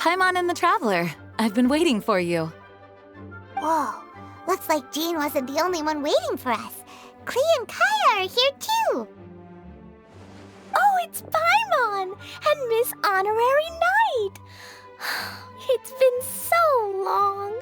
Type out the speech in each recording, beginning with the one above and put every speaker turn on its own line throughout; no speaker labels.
Paimon and the Traveler. I've been waiting for you.
Whoa, looks like Jean wasn't the only one waiting for us. Klee and Kaya are here too.
Oh, it's Paimon and Miss Honorary Knight. It's been so long.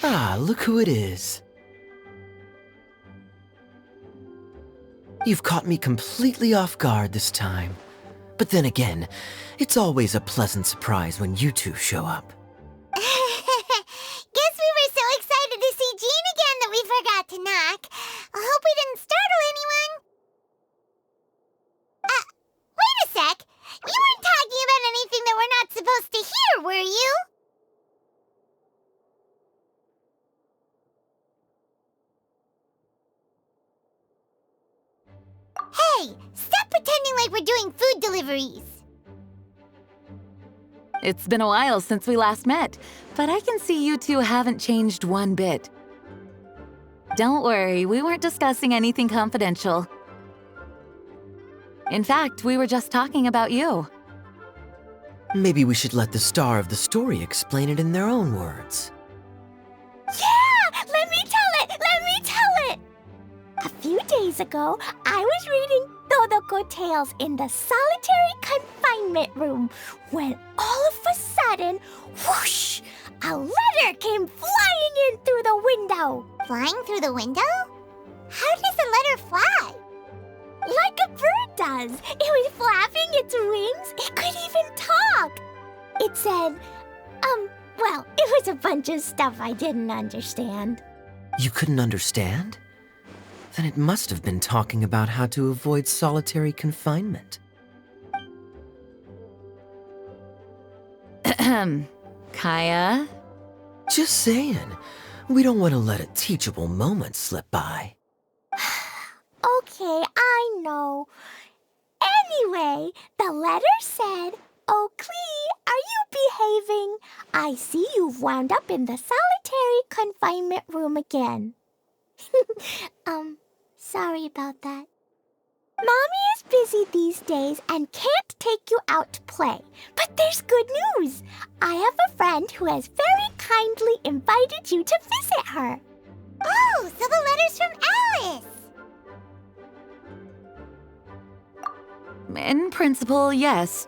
Ah, look who it is. You've caught me completely off guard this time. But then again, it's always a pleasant surprise when you two show up.
Guess we were so excited to see Jean again that we forgot to knock. I hope we didn't startle anyone. Wait a sec. You weren't talking about anything that we're not supposed to hear, were you? Hey, stop pretending like we're doing food deliveries.
It's been a while since we last met, but I can see you two haven't changed one bit. Don't worry, we weren't discussing anything confidential. In fact, we were just talking about you.
Maybe we should let the star of the story explain it in their own words.
Yeah! Let me tell it! Let me tell it! A few days ago, I was reading Todoko Tales in the solitary confinement room when all of a sudden, whoosh! A letter came flying in through the window.
Flying through the window? How does a letter fly?
Like a bird does. It was flapping its wings. It could even talk. It said, well, it was a bunch of stuff I didn't understand.
You couldn't understand? Then it must have been talking about how to avoid solitary confinement.
Kaya?
Just saying. We don't want to let a teachable moment slip by.
Okay, I know. Anyway, the letter said, "Oh, Klee, are you behaving? I see you've wound up in the solitary confinement room again." Sorry about that. Mommy is busy these days and can't take you out to play. But there's good news. I have a friend who has very kindly invited you to visit her.
Oh, so the letter's from Alice.
In principle, yes.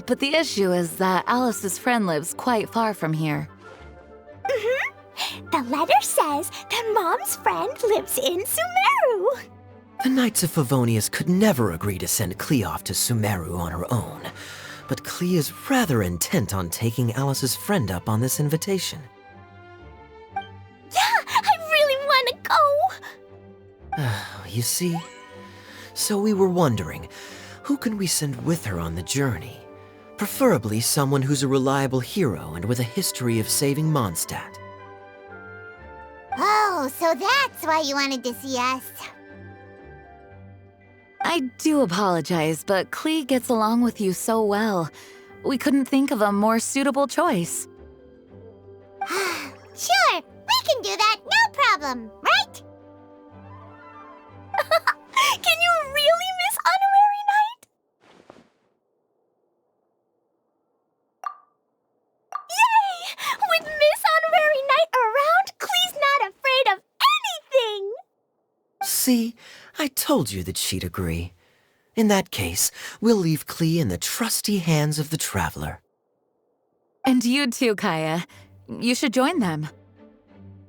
But the issue is that Alice's friend lives quite far from here.
The letter says that Mom's friend lives in Sumeru.
The Knights of Favonius could never agree to send Klee off to Sumeru on her own. But Klee is rather intent on taking Alice's friend up on this invitation.
Yeah, I really want to go.
You see? So we were wondering, who can we send with her on the journey? Preferably someone who's a reliable hero and with a history of saving Mondstadt.
Oh, so that's why you wanted to see us.
I do apologize, but Klee gets along with you so well. We couldn't think of a more suitable choice.
Sure, we can do that, no problem, right?
Can you really, Miss Honorary Knight? Yay! With Miss Honorary Knight around, Klee's not afraid of anything!
See, I told you that she'd agree. In that case, we'll leave Klee in the trusty hands of the Traveler.
And you too, Kaya. You should join them.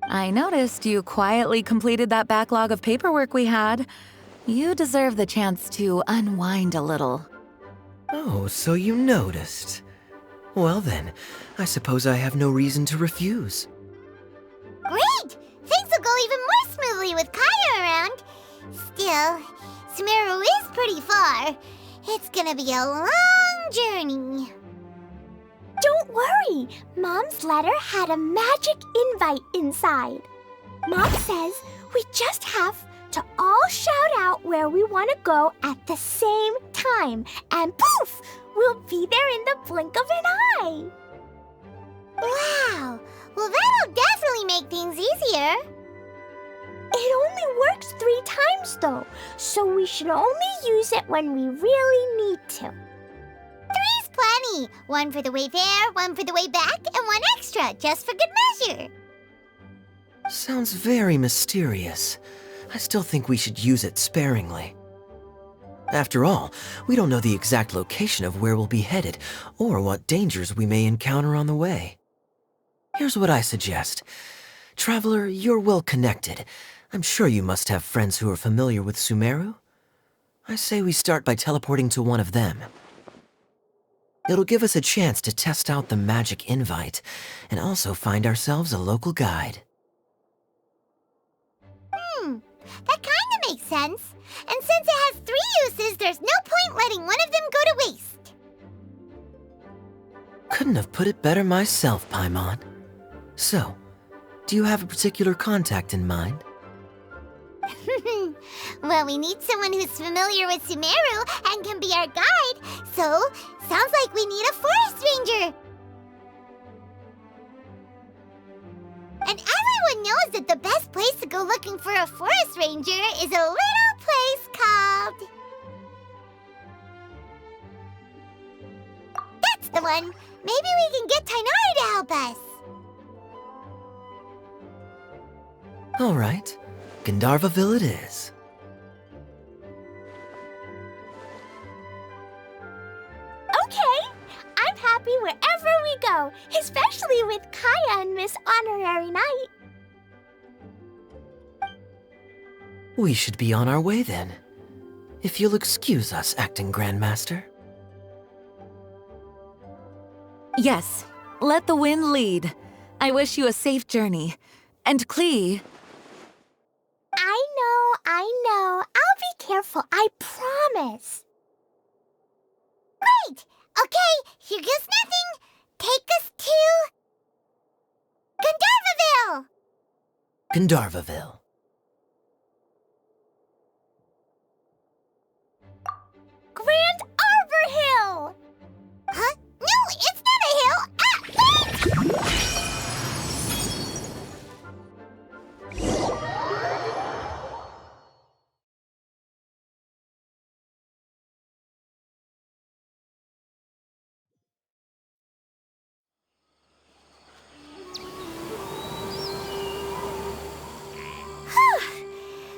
I noticed you quietly completed that backlog of paperwork we had. You deserve the chance to unwind a little.
Oh, so you noticed. Well then, I suppose I have no reason to refuse.
Great! Things will go even more smoothly with Kaya around. Still, Sumeru is pretty far. It's gonna be a long journey.
Don't worry, Mom's letter had a magic invite inside. Mom says we just have to all shout out where we want to go at the same time. And poof! We'll be there in the blink of an eye.
Wow! Well, that'll definitely make things easier.
It only works 3 times, though, so we should only use it when we really need to.
3's plenty. 1 for the way there, 1 for the way back, and 1 extra, just for good measure.
Sounds very mysterious. I still think we should use it sparingly. After all, we don't know the exact location of where we'll be headed, or what dangers we may encounter on the way. Here's what I suggest. Traveler, you're well connected. I'm sure you must have friends who are familiar with Sumeru. I say we start by teleporting to one of them. It'll give us a chance to test out the magic invite, and also find ourselves a local guide.
That kinda makes sense. And since it has 3 uses, there's no point letting one of them go to waste.
Couldn't have put it better myself, Paimon. So, do you have a particular contact in mind?
Well, we need someone who's familiar with Sumeru and can be our guide. So, sounds like we need a forest ranger. And everyone knows that the best place to go looking for a forest ranger is a little place called... That's the one! Maybe we can get Tainari to help us.
All right, Gandharvaville it is.
Okay, I'm happy wherever we go, especially with Kaya and Miss Honorary Knight.
We should be on our way then. If you'll excuse us, Acting Grandmaster.
Yes, let the wind lead. I wish you a safe journey. And Klee,
I know. I'll be careful, I promise.
Great! Okay, here goes nothing. Take us to... Gandharvaville!
Gandharvaville.
Grand Arbor Hill!
Huh? No, it's not a hill! Ah, wait!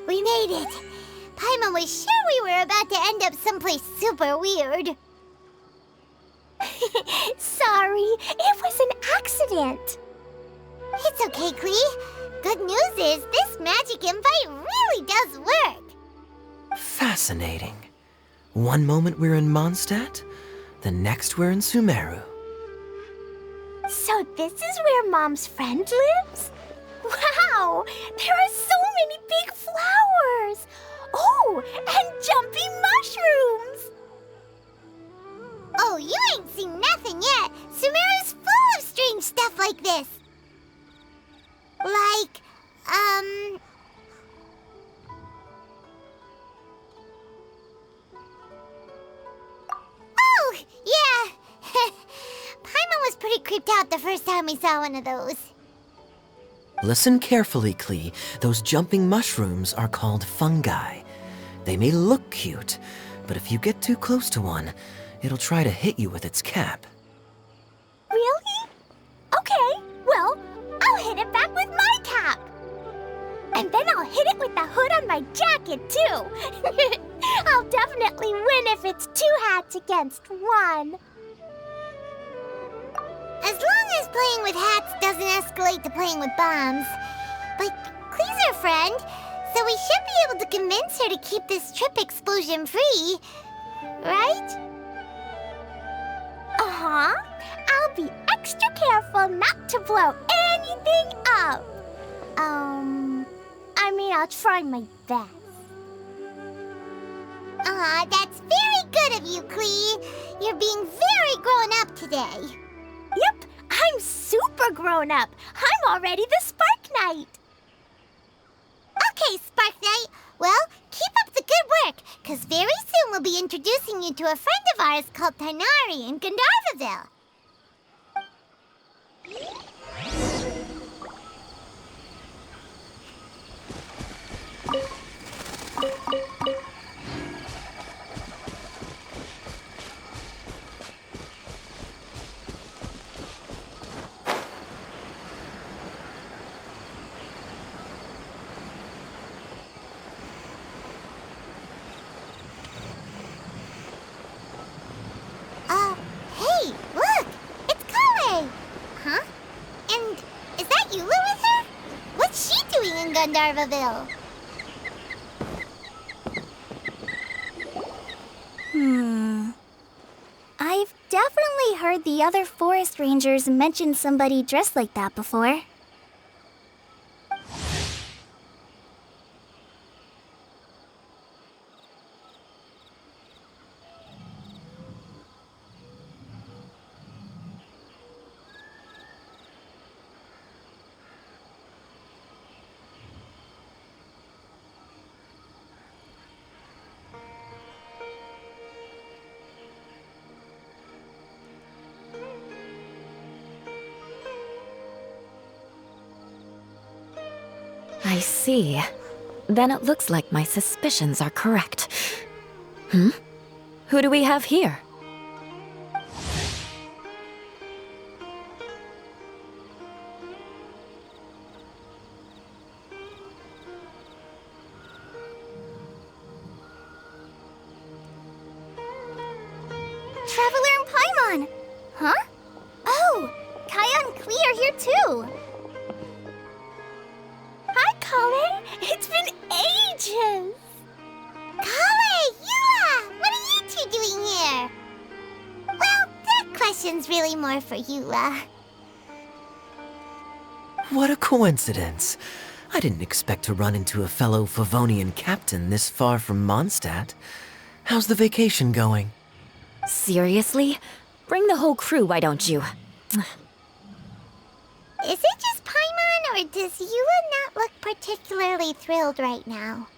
We made it. Paimon was sure we were about to end up someplace super weird.
Sorry, it was an accident.
It's okay, Klee. Good news is this magic invite really does work.
Fascinating. One moment we're in Mondstadt, the next we're in Sumeru.
So this is where Mom's friend lives? Wow, there are so many big flowers. Oh, and jumping mushrooms.
Oh, you ain't seen nothing yet. Sumeru's full of strange stuff like this. Like, Oh, yeah. Paimon was pretty creeped out the first time we saw one of those.
Listen carefully, Klee. Those jumping mushrooms are called fungi. They may look cute, but if you get too close to one, it'll try to hit you with its cap.
Really? Okay, well, I'll hit it back with my cap. And then I'll hit it with the hood on my jacket, too. I'll definitely win if it's 2 hats against 1.
As long as playing with hats doesn't escalate to playing with bombs. But Klee's our friend, so we should be able to convince her to keep this trip explosion-free. Right?
Uh-huh. I'll be extra careful not to blow anything up. I'll try my best.
Aw, that's very good of you, Klee. You're being very grown up today.
Yep, I'm super grown up. I'm already the Spark Knight.
Okay, Spark Knight, Well, keep up the good work, because very soon we'll be introducing you to a friend of ours called Tanari in Gandharvaville. Hey, look! It's Kale! Huh? And is that Eula with her? What's she doing in Gandharvaville?
I've definitely heard the other forest rangers mention somebody dressed like that before.
I see. Then it looks like my suspicions are correct. Who do we have here?
Traveler and Paimon! Huh? Oh, Kaya and Klee are here too! Hi, Kale! It's been ages!
Kale! Eula! What are you two doing here? Well, that question's really more for Eula.
What a coincidence. I didn't expect to run into a fellow Favonian captain this far from Mondstadt. How's the vacation going?
Seriously? Bring the whole crew, why don't you?
Is it just Paimon, or does Eula not look particularly thrilled right now?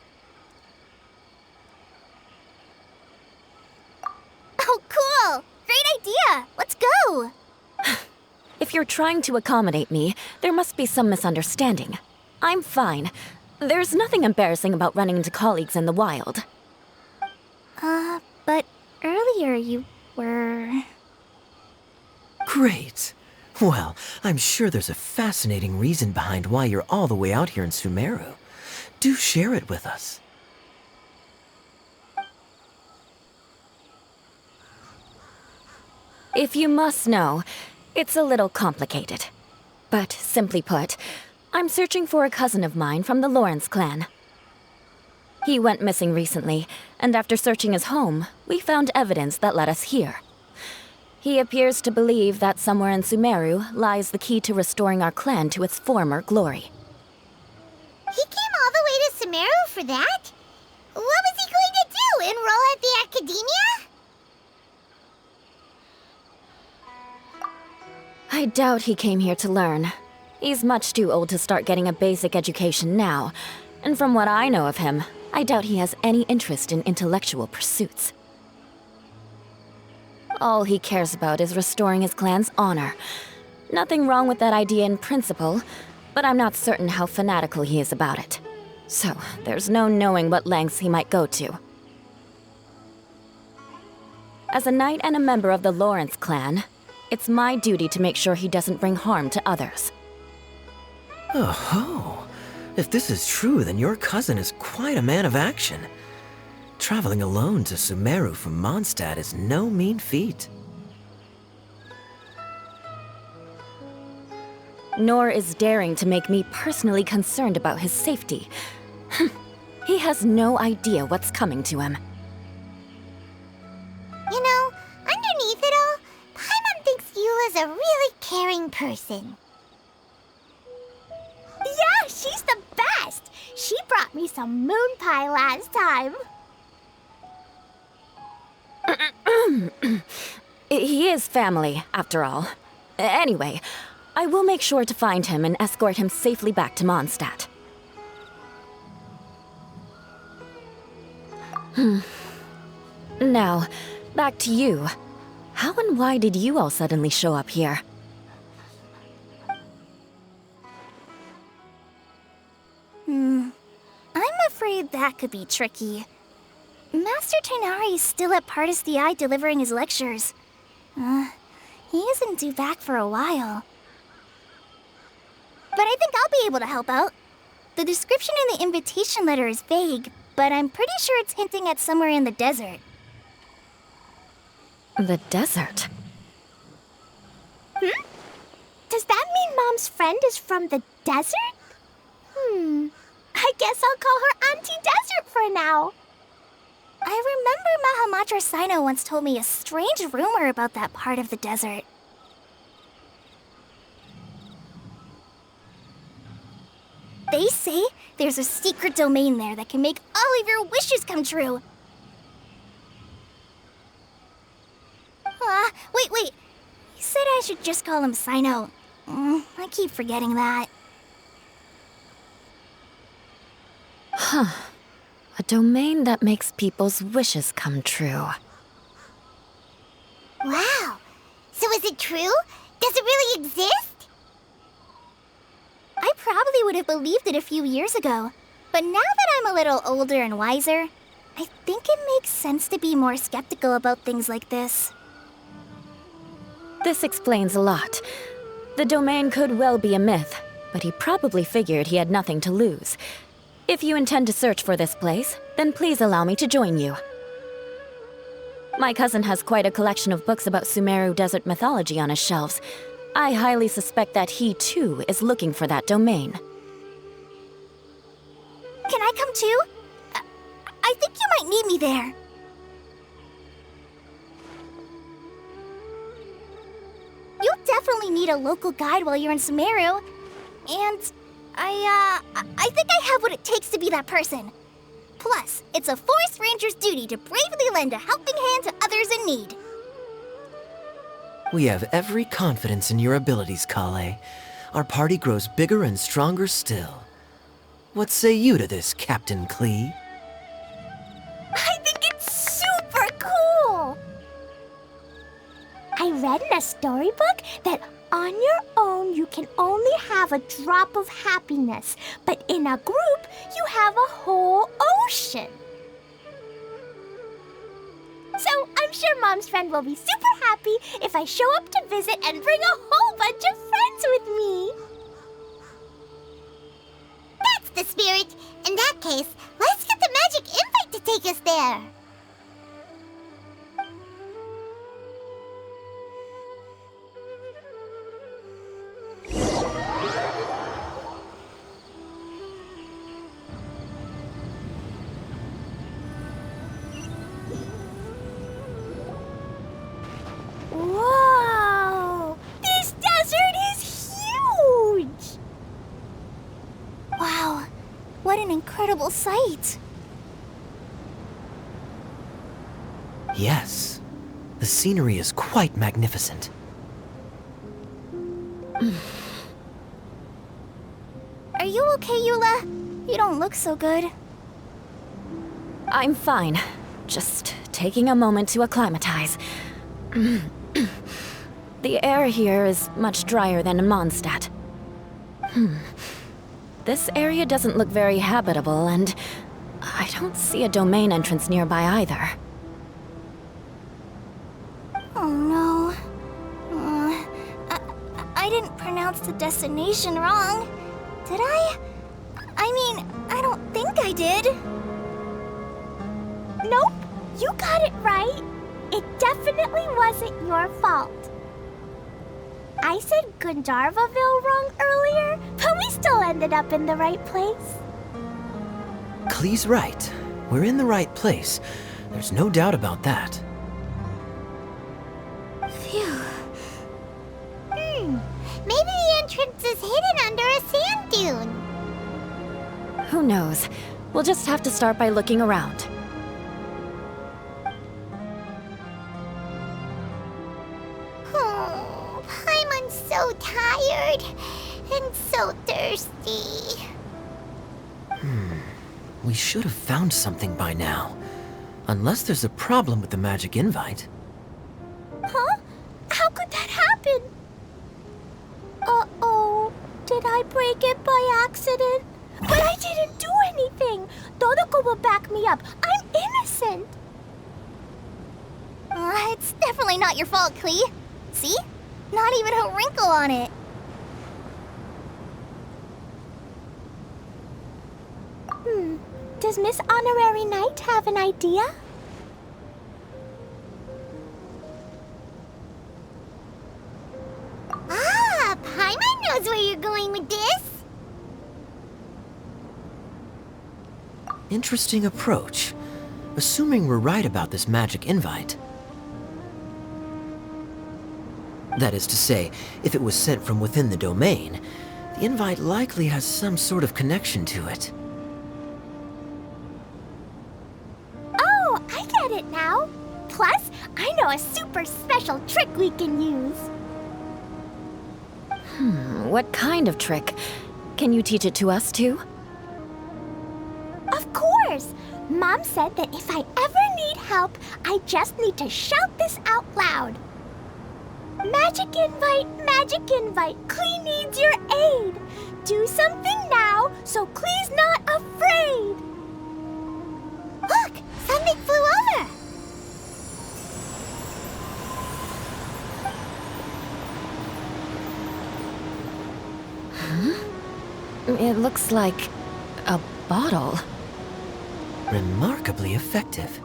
Oh, cool! Great idea! Let's go!
If you're trying to accommodate me, there must be some misunderstanding. I'm fine. There's nothing embarrassing about running into colleagues in the wild.
But earlier you were...
Great. Well, I'm sure there's a fascinating reason behind why you're all the way out here in Sumeru. Do share it with us.
If you must know, it's a little complicated. But simply put, I'm searching for a cousin of mine from the Lawrence clan. He went missing recently, and after searching his home, we found evidence that led us here. He appears to believe that somewhere in Sumeru lies the key to restoring our clan to its former glory.
He came all the way to Sumeru for that? What was he going to do, enroll at the academia?
I doubt he came here to learn. He's much too old to start getting a basic education now, and from what I know of him, I doubt he has any interest in intellectual pursuits. All he cares about is restoring his clan's honor. Nothing wrong with that idea in principle, but I'm not certain how fanatical he is about it. So, there's no knowing what lengths he might go to. As a knight and a member of the Lawrence clan, it's my duty to make sure he doesn't bring harm to others.
Oh-ho. If this is true, then your cousin is quite a man of action. Traveling alone to Sumeru from Mondstadt is no mean feat.
Nor is daring to make me personally concerned about his safety. He has no idea what's coming to him.
You know, underneath it all, Paimon thinks Eula's a really caring person.
Yeah, she's the best! She brought me some moon pie last time.
He is family, after all. Anyway, I will make sure to find him and escort him safely back to Mondstadt. Now, back to you. How and why did you all suddenly show up here?
I'm afraid that could be tricky. Master Tighnari is still at Partis the Eye delivering his lectures. He isn't due back for a while. But I think I'll be able to help out. The description in the invitation letter is vague, but I'm pretty sure it's hinting at somewhere in the desert.
The desert?
Does that mean Mom's friend is from the desert? I guess I'll call her Auntie Desert for now. I remember Mahamatra Sino once told me a strange rumor about that part of the desert. They say there's a secret domain there that can make all of your wishes come true. Wait. He said I should just call him Sino. I keep forgetting that.
A domain that makes people's wishes come true.
Wow. So is it true? Does it really exist?
I probably would have believed it a few years ago. But now that I'm a little older and wiser, I think it makes sense to be more skeptical about things like this.
This explains a lot. The domain could well be a myth, but he probably figured he had nothing to lose. If you intend to search for this place, then please allow me to join you. My cousin has quite a collection of books about Sumeru desert mythology on his shelves. I highly suspect that he, too, is looking for that domain.
Can I come too? I think you might need me there. You'll definitely need a local guide while you're in Sumeru. And I think I have what it takes to be that person. Plus, it's a forest ranger's duty to bravely lend a helping hand to others in need.
We have every confidence in your abilities, Kale. Our party grows bigger and stronger still. What say you to this, Captain Klee?
I think it's super cool! I read in a storybook that on your own you can only have a drop of happiness, but in a group you have a whole ocean. So I'm sure Mom's friend will be super happy if I show up to visit and bring a whole bunch of friends with me.
That's the spirit. In that case, let's get the magic invite to take us there.
Whoa! This desert is huge! Wow, what an incredible sight!
Yes. The scenery is quite magnificent.
Are you okay, Eula? You don't look so good.
I'm fine. Just taking a moment to acclimatize. The air here is much drier than in Mondstadt. This area doesn't look very habitable, and I don't see a domain entrance nearby either.
Oh no. I didn't pronounce the destination wrong, did I? I mean, I don't think I did. Nope, you got it right. It definitely wasn't your fault. I said Gandharvaville wrong earlier, but we still ended up in the right place.
Klee's right. We're in the right place. There's no doubt about that.
Phew.
Maybe the entrance is hidden under a sand dune.
Who knows? We'll just have to start by looking around.
Oh, Paimon's so tired and so thirsty.
We should have found something by now. Unless there's a problem with the magic invite.
Huh? How could that happen? Uh-oh. Did I break it by accident? But I didn't do anything. Todoko will back me up. I'm innocent.
It's definitely not your fault, Klee. See? Not even a wrinkle on it.
Does Miss Honorary Knight have an idea?
Paimon knows where you're going with this.
Interesting approach. Assuming we're right about this magic invite. That is to say, if it was sent from within the domain, the invite likely has some sort of connection to it.
Oh, I get it now. Plus, I know a super special trick we can use.
What kind of trick? Can you teach it to us too?
Of course! Mom said that if I ever need help, I just need to shout this out loud. Magic invite, Klee needs your aid. Do something now, so Klee's not afraid.
Look! Something flew over!
It looks like a bottle.
Remarkably effective.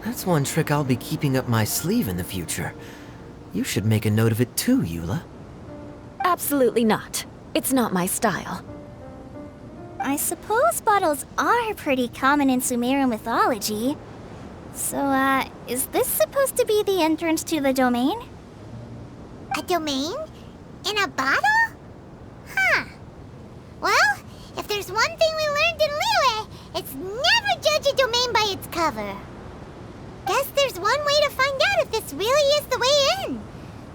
That's one trick I'll be keeping up my sleeve in the future. You should make a note of it too, Eula.
Absolutely not. It's not my style.
I suppose bottles are pretty common in Sumerian mythology. So, is this supposed to be the entrance to the domain? A domain? In a bottle? Huh. Well, if there's one thing we learned in Liyue, it's never judge a domain by its cover. Guess there's one way to find out if this really is the way in.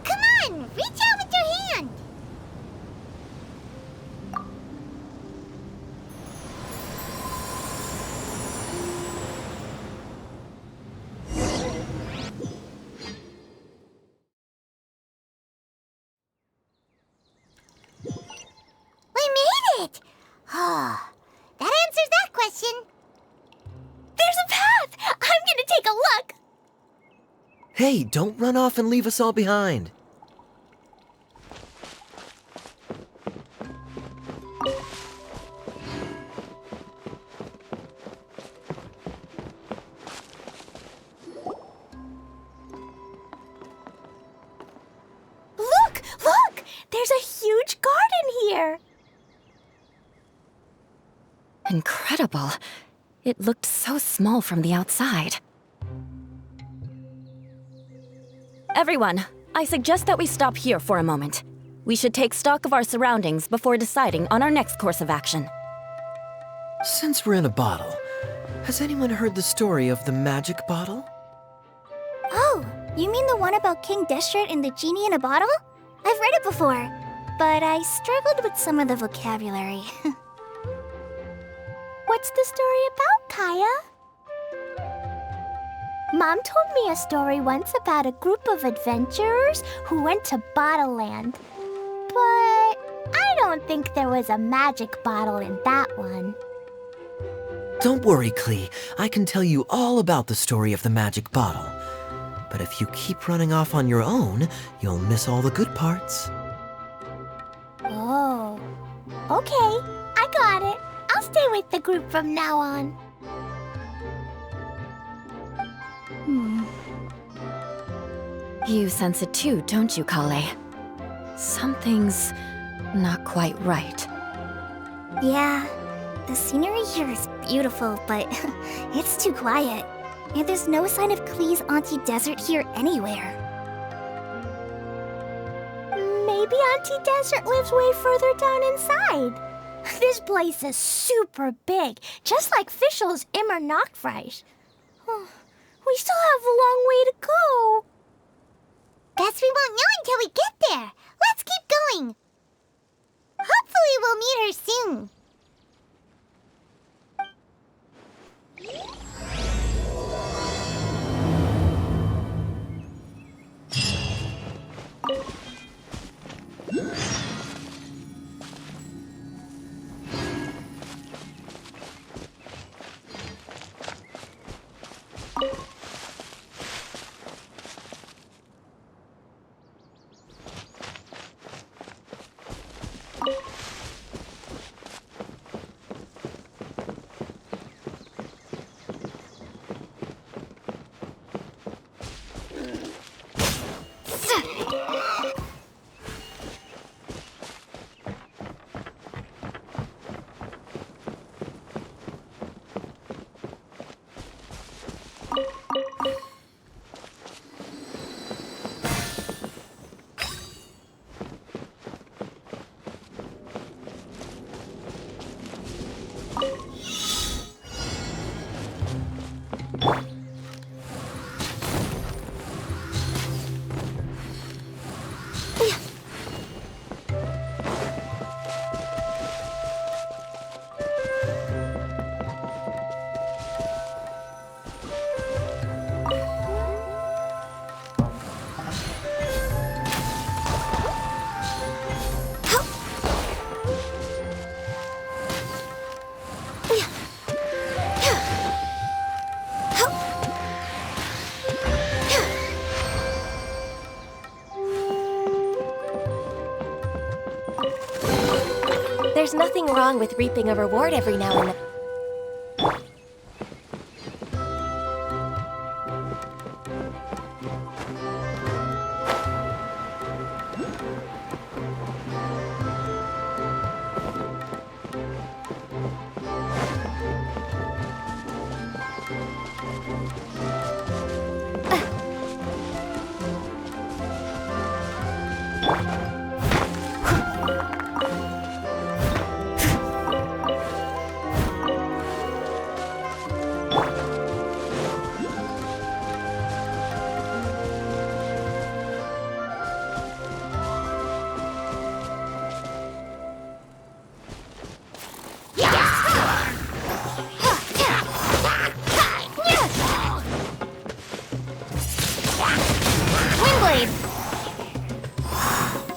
Come on, reach out with your hand. We made it! Oh, that answers that question.
There's a path! I'm gonna take a look!
Hey, don't run off and leave us all behind.
Look! There's a huge garden here!
Incredible. It looked so small from the outside. Everyone, I suggest that we stop here for a moment. We should take stock of our surroundings before deciding on our next course of action.
Since we're in a bottle, has anyone heard the story of the magic bottle?
Oh, you mean the one about King Deshret and the genie in a bottle? I've read it before, but I struggled with some of the vocabulary.
What's the story about, Kaya? Mom told me a story once about a group of adventurers who went to Bottle Land. But I don't think there was a magic bottle in that one.
Don't worry, Klee. I can tell you all about the story of the magic bottle. But if you keep running off on your own, you'll miss all the good parts.
Oh, okay, I got it. I'll stay with the group from now on.
You sense it too, don't you, Kale? Something's not quite right.
Yeah, the scenery here is beautiful, but it's too quiet. And there's no sign of Klee's Auntie Desert here anywhere.
Maybe Auntie Desert lives way further down inside. This place is super big, just like Fischl's Immer Nachtreich. We still have a long way to go.
Guess we won't know until we get there. Let's keep going. Hopefully we'll meet her soon.
There's nothing wrong with reaping a reward every now and then.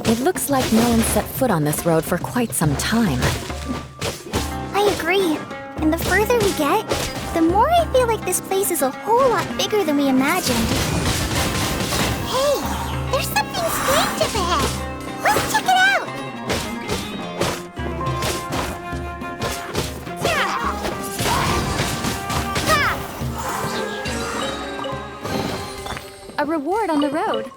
It looks like no one set foot on this road for quite some time.
I agree. And the further we get, the more I feel like this place is a whole lot bigger than we imagined. Hey, there's something strange up ahead. Let's check it out.
A reward on the road.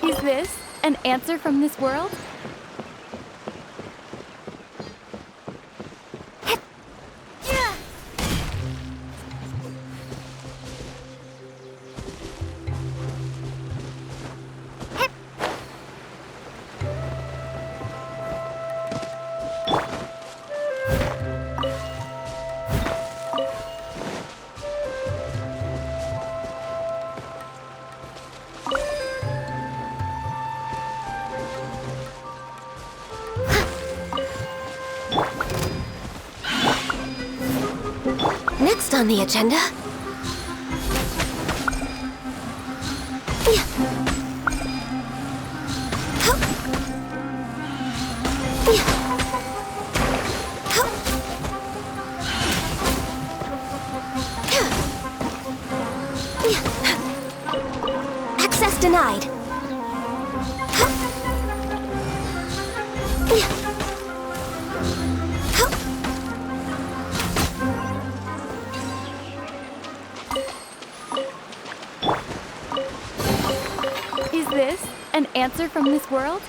Is this an answer from this world?
Next on the agenda. Access denied.
Is this an answer from this world?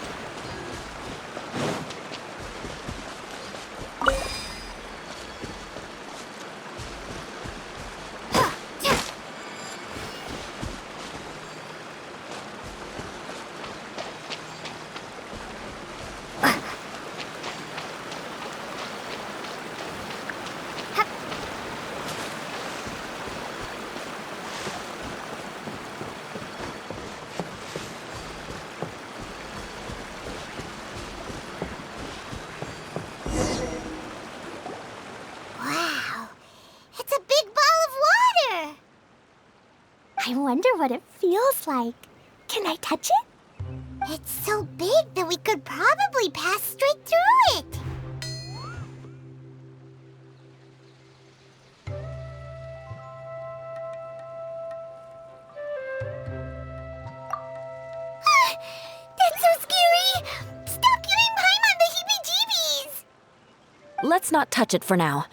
Wow, it's a big ball of water.
I wonder what it feels like. Can I touch it?
It's so big that we could probably pass straight through it. That's so scary! Stop giving Paimon the heebie-jeebies!
Let's not touch it for now.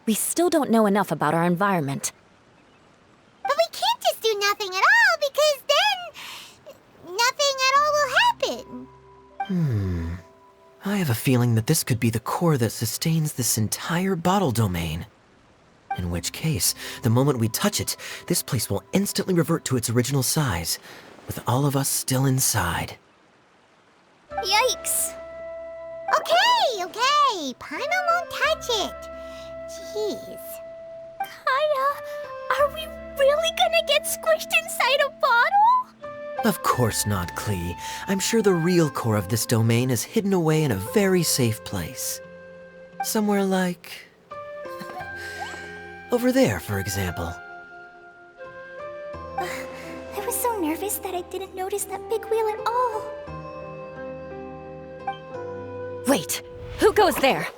We still don't know enough about our environment.
But we can't just do nothing at all, because then nothing at all will happen.
I have a feeling that this could be the core that sustains this entire bottle domain. In which case, the moment we touch it, this place will instantly revert to its original size, with all of us still inside.
Yikes! Okay. Paimon won't touch it. Jeez.
Kaya, are we really really gonna get squished inside a bottle?
Of course not, Klee. I'm sure the real core of this domain is hidden away in a very safe place. Somewhere like... over there, for example.
I was so nervous that I didn't notice that big wheel at all.
Wait, who goes there?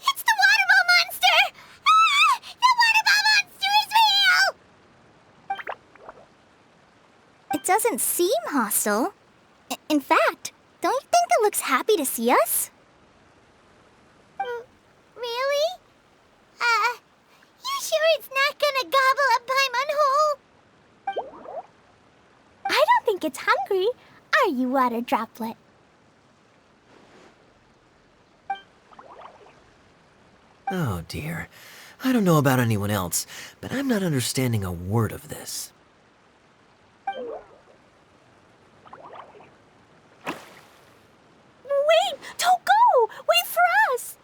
It's the water ball monster! Ah! The water ball monster is real!
It doesn't seem hostile. In fact, don't you think it looks happy to see us?
Really? You sure it's not gonna gobble up Paimon whole?
I don't think it's hungry. Are you, Water Droplet?
Oh dear. I don't know about anyone else, but I'm not understanding a word of this.
Wait! Don't go! Wait for us!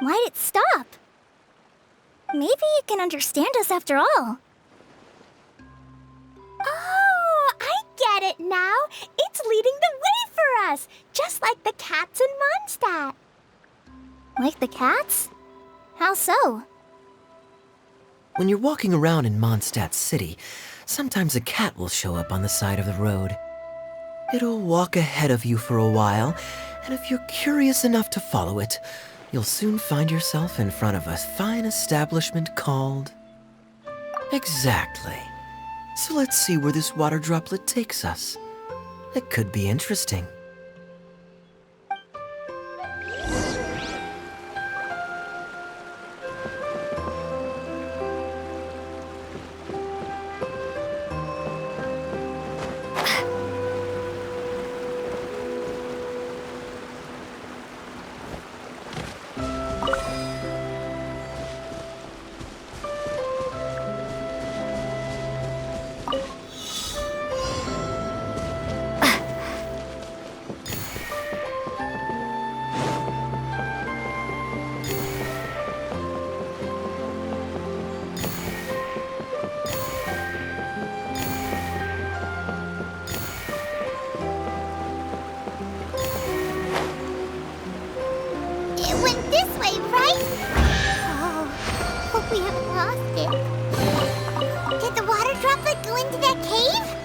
Why'd it stop? Maybe it can understand us after all. Oh, I get it now. It's leading the way for us, just like the cats in Mondstadt. Like the cats? How so?
When you're walking around in Mondstadt City, sometimes a cat will show up on the side of the road. It'll walk ahead of you for a while, and if you're curious enough to follow it, you'll soon find yourself in front of a fine establishment called... Exactly. So let's see where this water droplet takes us. It could be interesting.
It went this way, right? Oh, hope we haven't lost it. Did the water droplet go into that cave?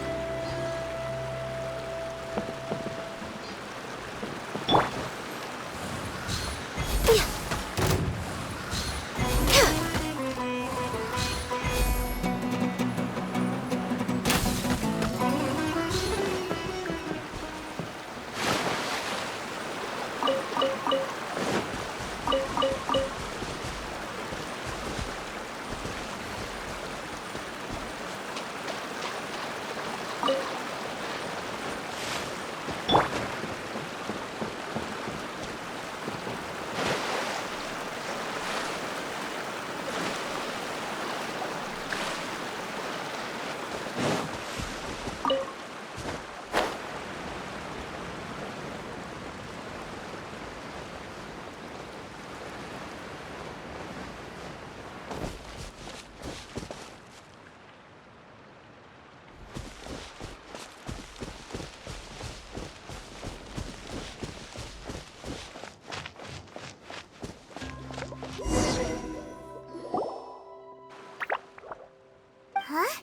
Huh?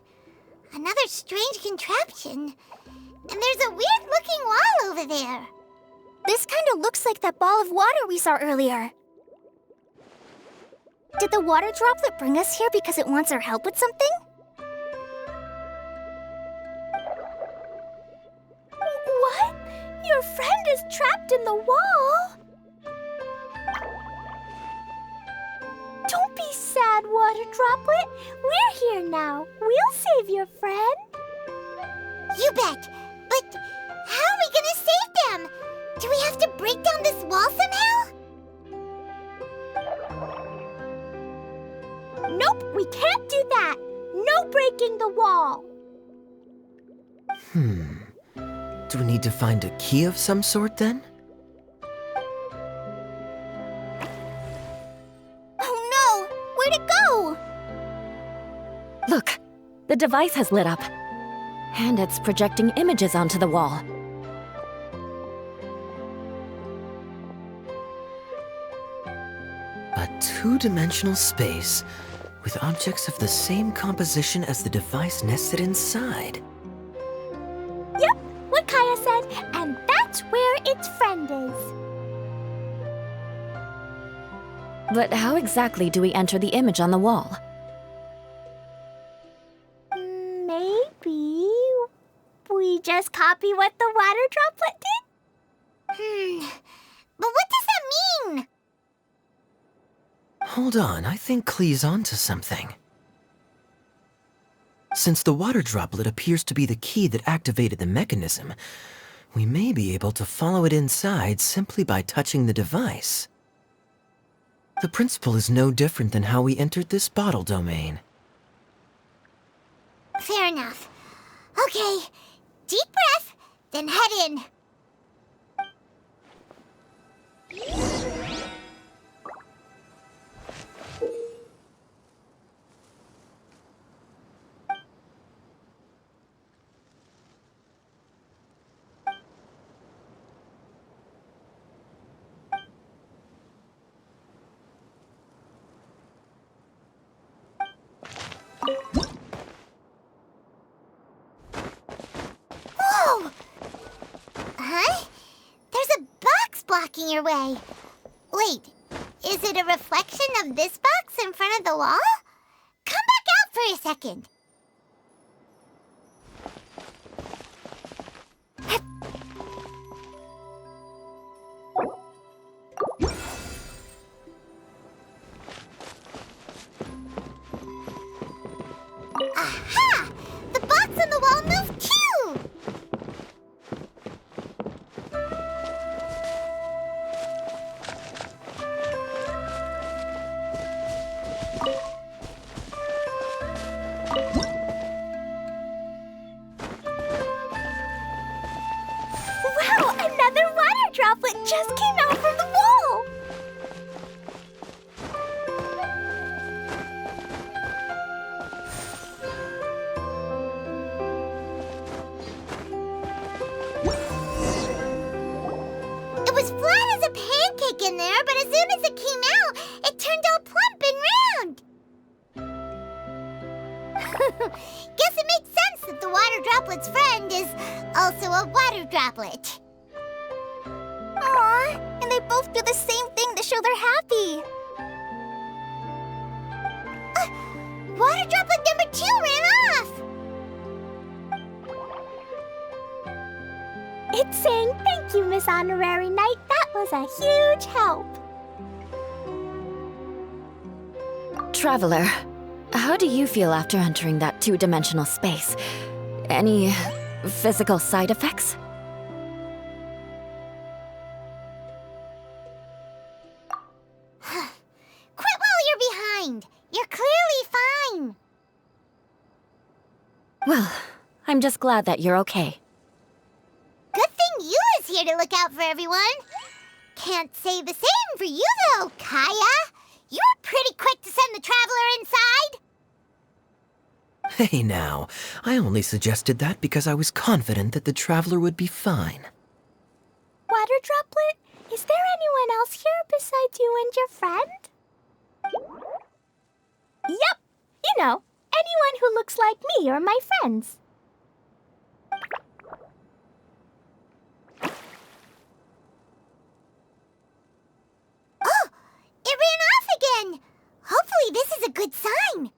Another strange contraption. And there's a weird-looking wall over there.
This kind of looks like that ball of water we saw earlier. Did the water droplet bring us here because it wants our help with something? What? Your friend is trapped in the wall? Don't be sad, Water Droplet. We're here now. We'll save your friend.
You bet. But how are we gonna save them? Do we have to break down this wall somehow?
Nope, we can't do that. No breaking the wall.
Do we need to find a key of some sort then?
Oh no! Where'd it go?
Look, the device has lit up. And it's projecting images onto the wall.
A two-dimensional space with objects of the same composition as the device nested inside.
Yep, what Kaya said, and that's where its friend is.
But how exactly do we enter the image on the wall?
Maybe we just copy what the water droplet did?
But what does that mean?
Hold on, I think Klee's onto something. Since the water droplet appears to be the key that activated the mechanism, we may be able to follow it inside simply by touching the device. The principle is no different than how we entered this bottle domain.
Fair enough. Okay, deep breath, then head in. Whoa! Huh? There's a box blocking your way. Wait, is it a reflection of this box in front of the wall? Come back out for a second. Aha! The box on the wall moved too!
Wow, another water droplet just came out from the wall!
It was flat as a pancake in there, but as soon as it came out, it turned all plump and round. Guess it makes sense that the water droplet's friend is also a water droplet.
Aw, and they both do the same thing to show they're happy.
Water droplet number 2 ran off.
It's saying thank you, Miss Honorary Knight. That was a huge help.
Traveler, how do you feel after entering that two-dimensional space? Any physical side effects?
Quit while you're behind. You're clearly fine.
Well, I'm just glad that you're okay.
Good thing you is here to look out for everyone. Can't say the same for you, though, Kaya. You were pretty quick to send the traveler inside.
Hey now, I only suggested that because I was confident that the traveler would be fine.
Water droplet, is there anyone else here besides you and your friend? Yep, you know, anyone who looks like me or my friends.
Oh, it ran off again. Hopefully this is a good sign.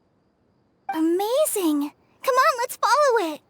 Amazing. Come on, let's follow it.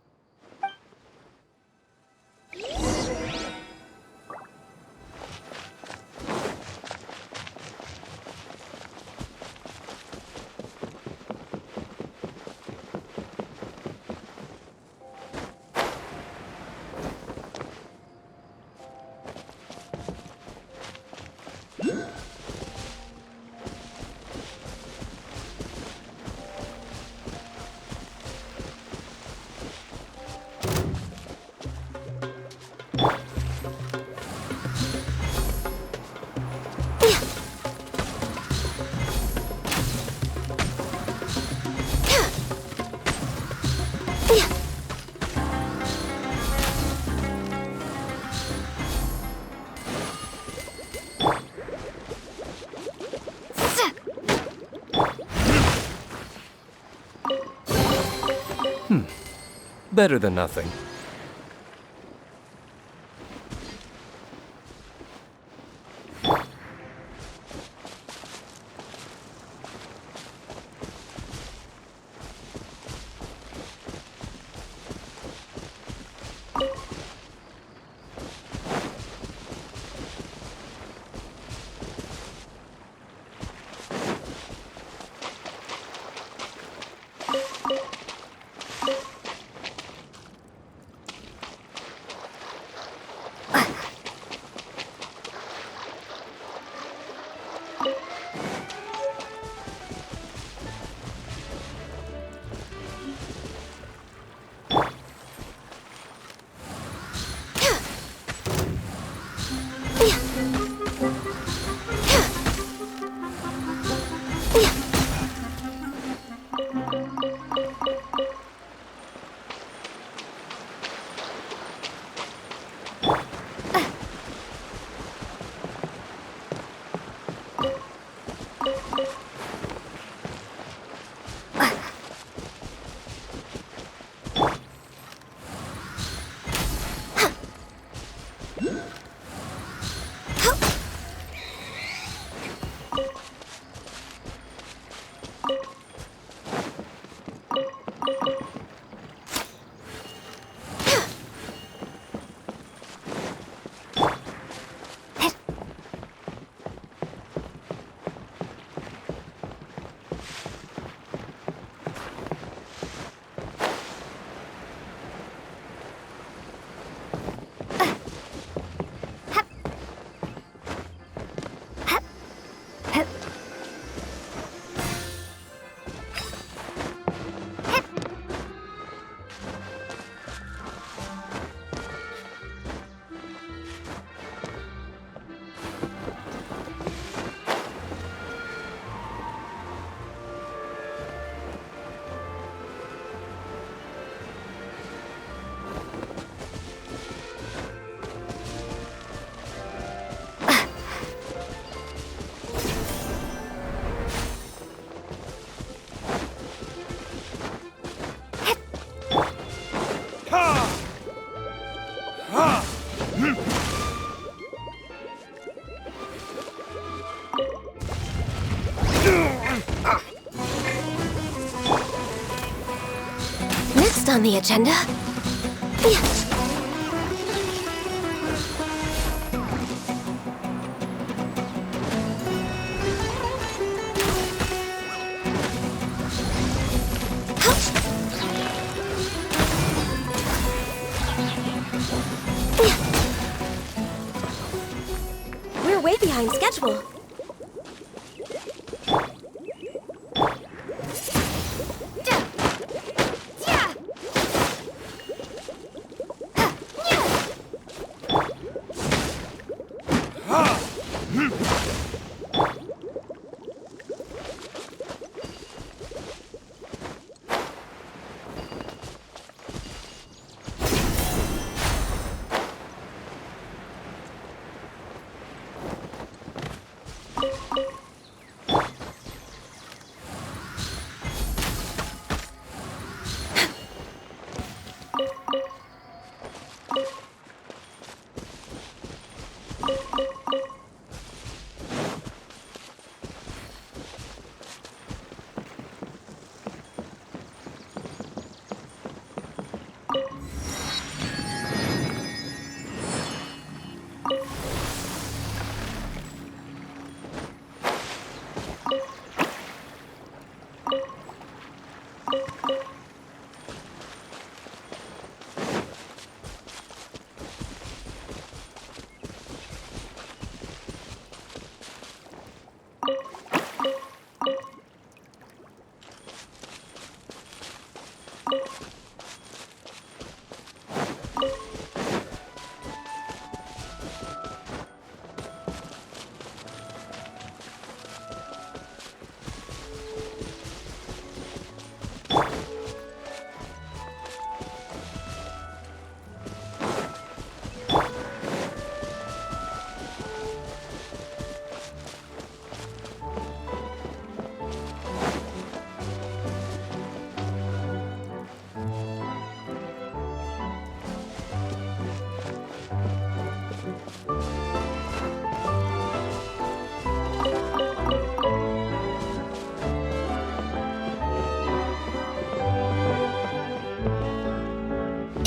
Better than nothing.
Next on the agenda. We're way behind schedule.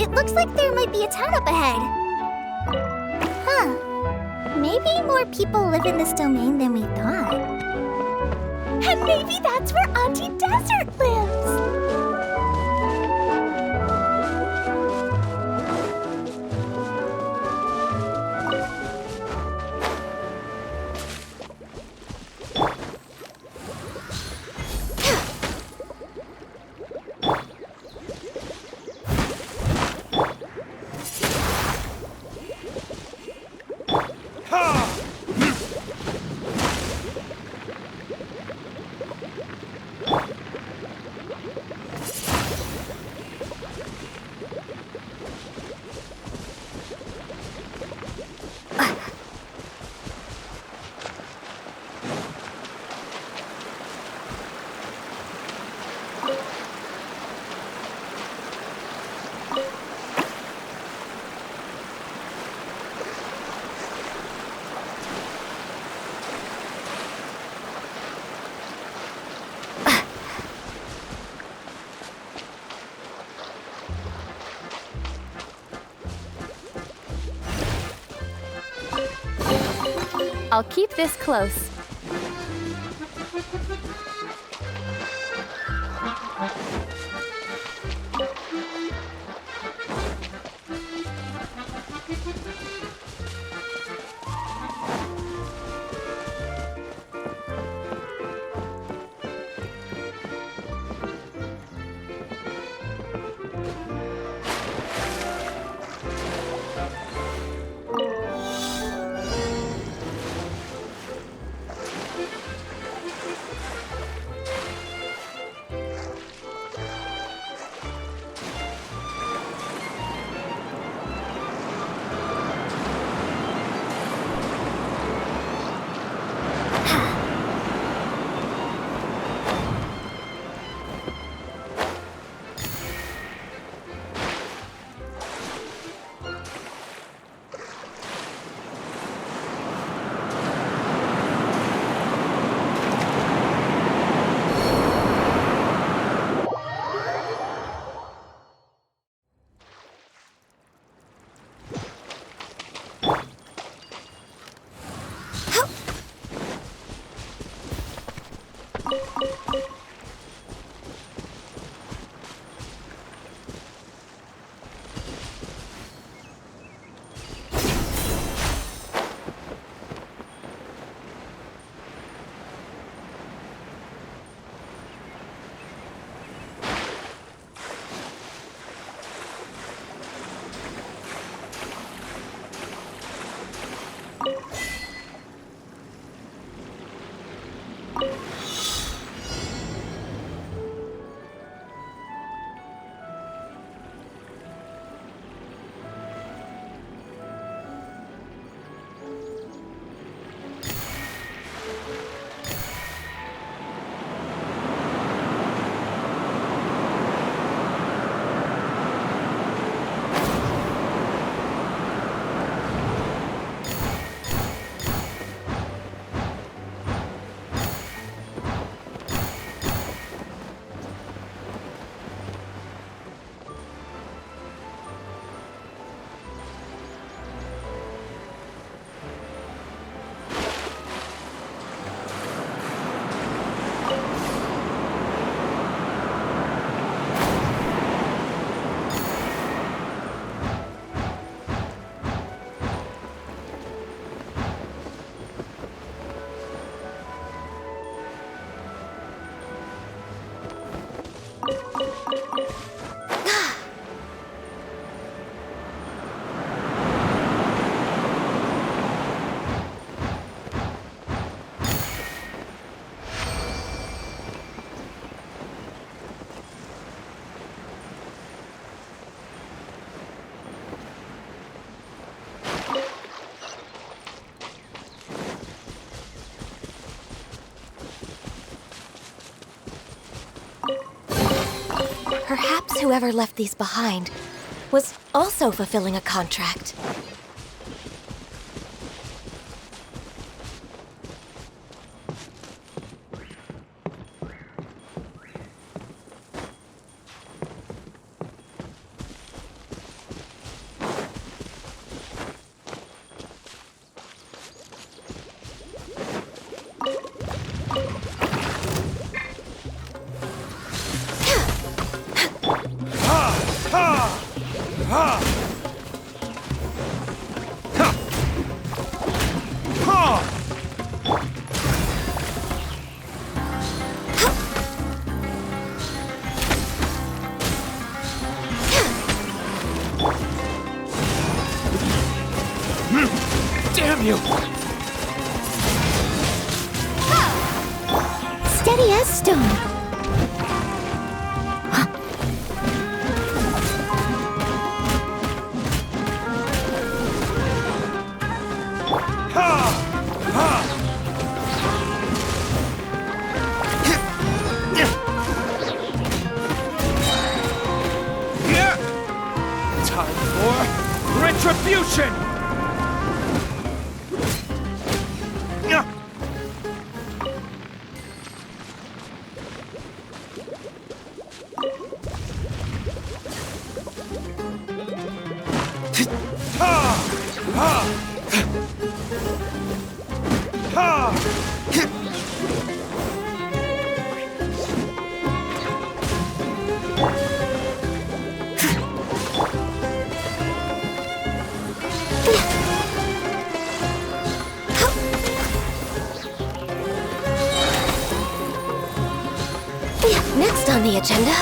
It looks like there might be a town up ahead. Huh. Maybe more people live in this domain than we thought. And maybe that's where Auntie Desert lives!
I'll keep this close.
Perhaps whoever left these behind was also fulfilling a contract.
Damn you!
Steady as stone.
Time for retribution!
Next on the agenda.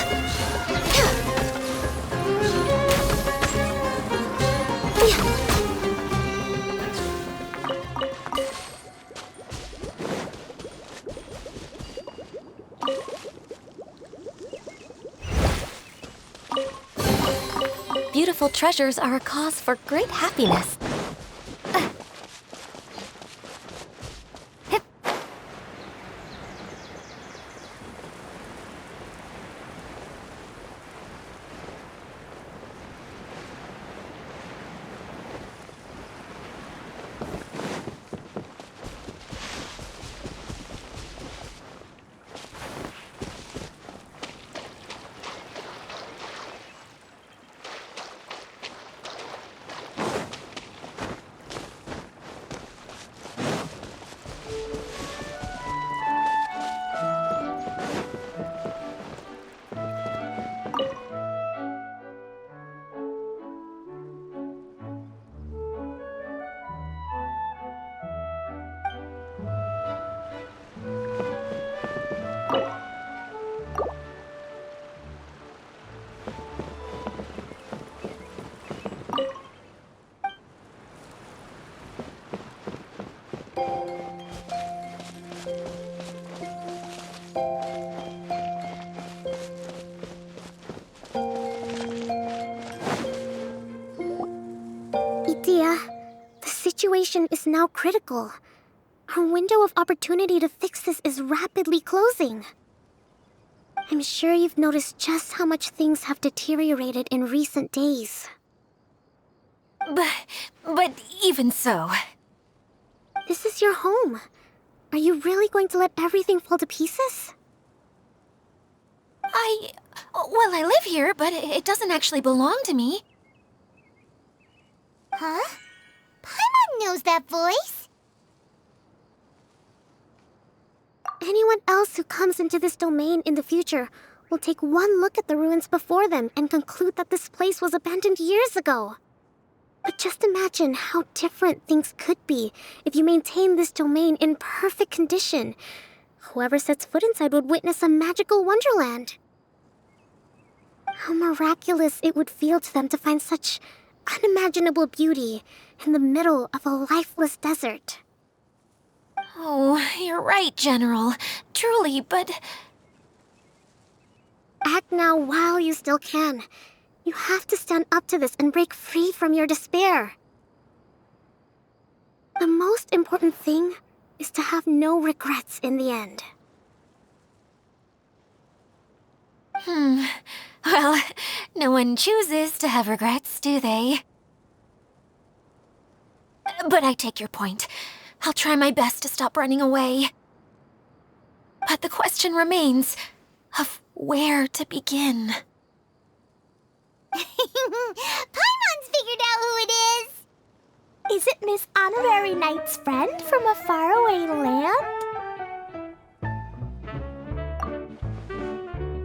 Beautiful treasures are a cause for great happiness.
Idea, the situation is now critical. Our window of opportunity to fix this is rapidly closing. I'm sure you've noticed just how much things have deteriorated in recent days.
But even so...
This is your home. Are you really going to let everything fall to pieces?
Well, I live here, but it doesn't actually belong to me.
Huh? Paimon knows that voice.
Anyone else who comes into this domain in the future will take one look at the ruins before them and conclude that this place was abandoned years ago. But just imagine how different things could be if you maintain this domain in perfect condition. Whoever sets foot inside would witness a magical wonderland. How miraculous it would feel to them to find such unimaginable beauty in the middle of a lifeless desert.
Oh, you're right, General. Truly, but...
Act now while you still can. You have to stand up to this and break free from your despair. The most important thing is to have no regrets in the end.
Well, no one chooses to have regrets, do they? But I take your point. I'll try my best to stop running away. But the question remains of where to begin.
Paimon's figured out who it is.
Is it Miss Honorary Knight's friend from a faraway land?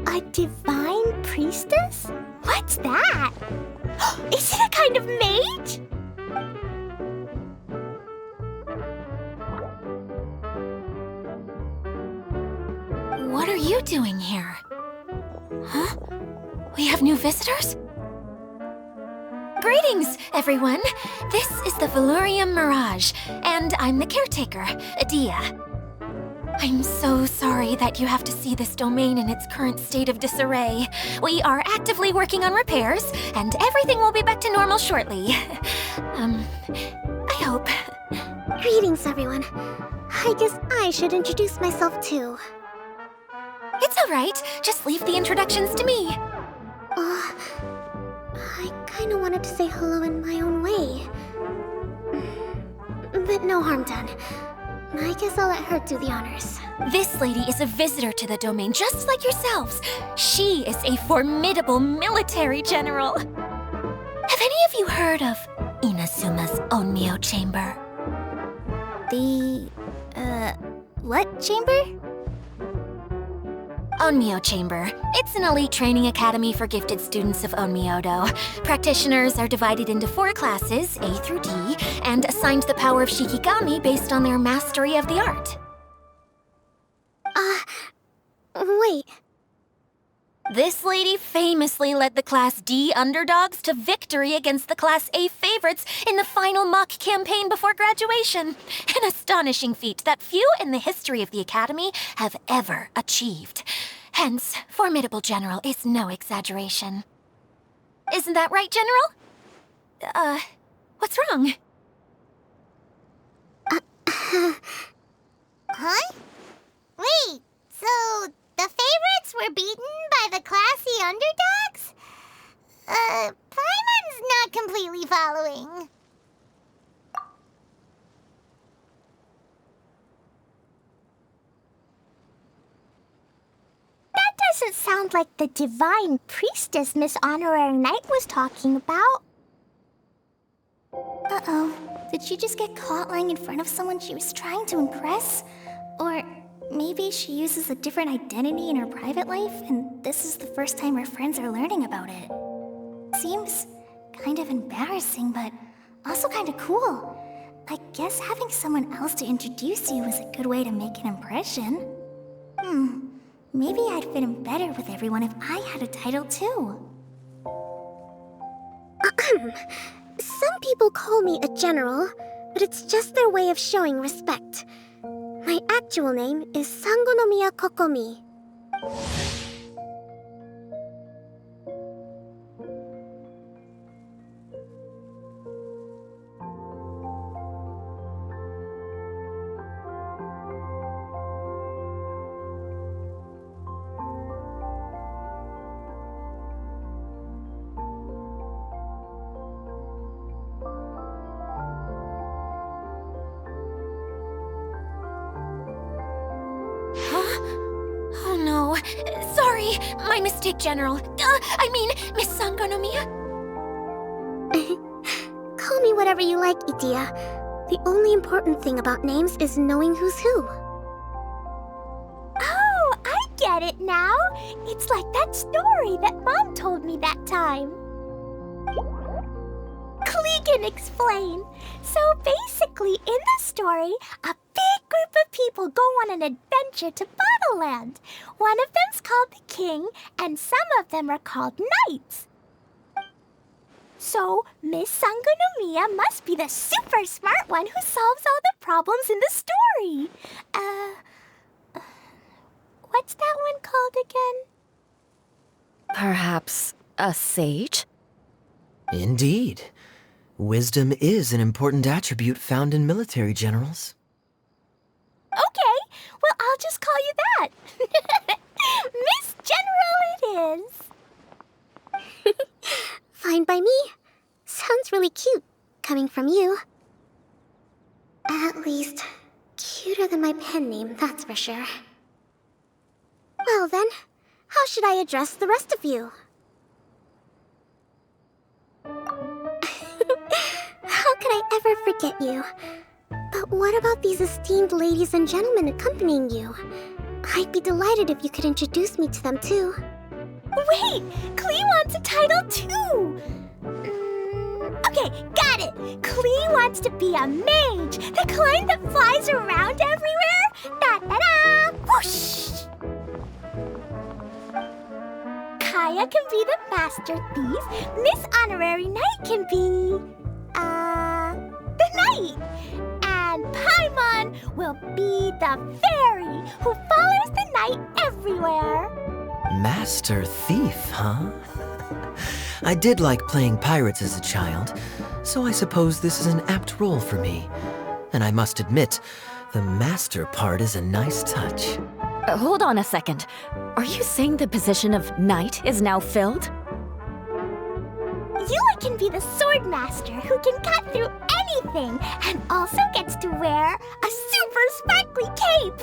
A divine priestess? What What's that? Is it a kind of mage?
What are you doing here? Huh? We have new visitors? Greetings, everyone! This is the Valurium Mirage, and I'm the caretaker, Adia. I'm so sorry that you have to see this domain in its current state of disarray. We are actively working on repairs, and everything will be back to normal shortly. I hope.
Greetings, everyone. I guess I should introduce myself too.
It's all right. Just leave the introductions to me.
I kinda wanted to say hello in my own way. But no harm done. I guess I'll let her do the honors.
This lady is a visitor to the domain, just like yourselves. She is a formidable military general. Have any of you heard of Inasuma's Onmyo Chamber?
What chamber?
Onmyo Chamber. It's an elite training academy for gifted students of Onmyodo. Practitioners are divided into 4 classes, A through D, and assigned the power of Shikigami based on their mastery of the art.
Wait.
This lady famously led the Class D underdogs to victory against the Class A favorites in the final mock campaign before graduation. An astonishing feat that few in the history of the Academy have ever achieved. Hence, formidable general is no exaggeration. Isn't that right, General? What's wrong?
Huh? Wait, so the favorites were beaten by the classy underdogs? Paimon's not completely following.
That doesn't sound like the divine priestess Miss Honorary Knight was talking about. Uh-oh. Did she just get caught lying in front of someone she was trying to impress? Or maybe she uses a different identity in her private life, and this is the first time her friends are learning about it. Seems kind of embarrassing, but also kind of cool. I guess having someone else to introduce you is a good way to make an impression. Maybe I'd fit in better with everyone if I had a title too.
Some people call me a general, but it's just their way of showing respect. My actual name is Sangonomiya Kokomi.
Oh no. Sorry, my mistake, General. Miss Sangonomiya.
Call me whatever you like, Itia. The only important thing about names is knowing who's who.
Oh, I get it now. It's like that story that Mom told me that time. Klee can explain. So basically, in the story, a big group of people go on an adventure to Bottleland. One of them's called the King, and some of them are called Knights. So, Miss Sangonomiya must be the super smart one who solves all the problems in the story. What's that one called again?
Perhaps a sage?
Indeed. Wisdom is an important attribute found in military generals.
Okay, well, I'll just call you that. Miss General it is.
Fine by me. Sounds really cute, coming from you. At least, cuter than my pen name, that's for sure. Well then, how should I address the rest of you? How could I ever forget you? But what about these esteemed ladies and gentlemen accompanying you? I'd be delighted if you could introduce me to them too.
Wait, Klee wants a title title too. Okay, got it. Klee wants to be a mage, the kind that flies around everywhere. Da-da-da! Whoosh! Kaya can be the master thief. Miss Honorary Knight can be... the knight. And Paimon will be the fairy who follows the knight everywhere.
Master Thief, huh? I did like playing pirates as a child, so I suppose this is an apt role for me. And I must admit, the master part is a nice touch.
Hold on a second. Are you saying the position of knight is now filled?
Yula can be the sword master who can cut through anything and also gets to wear a super sparkly cape.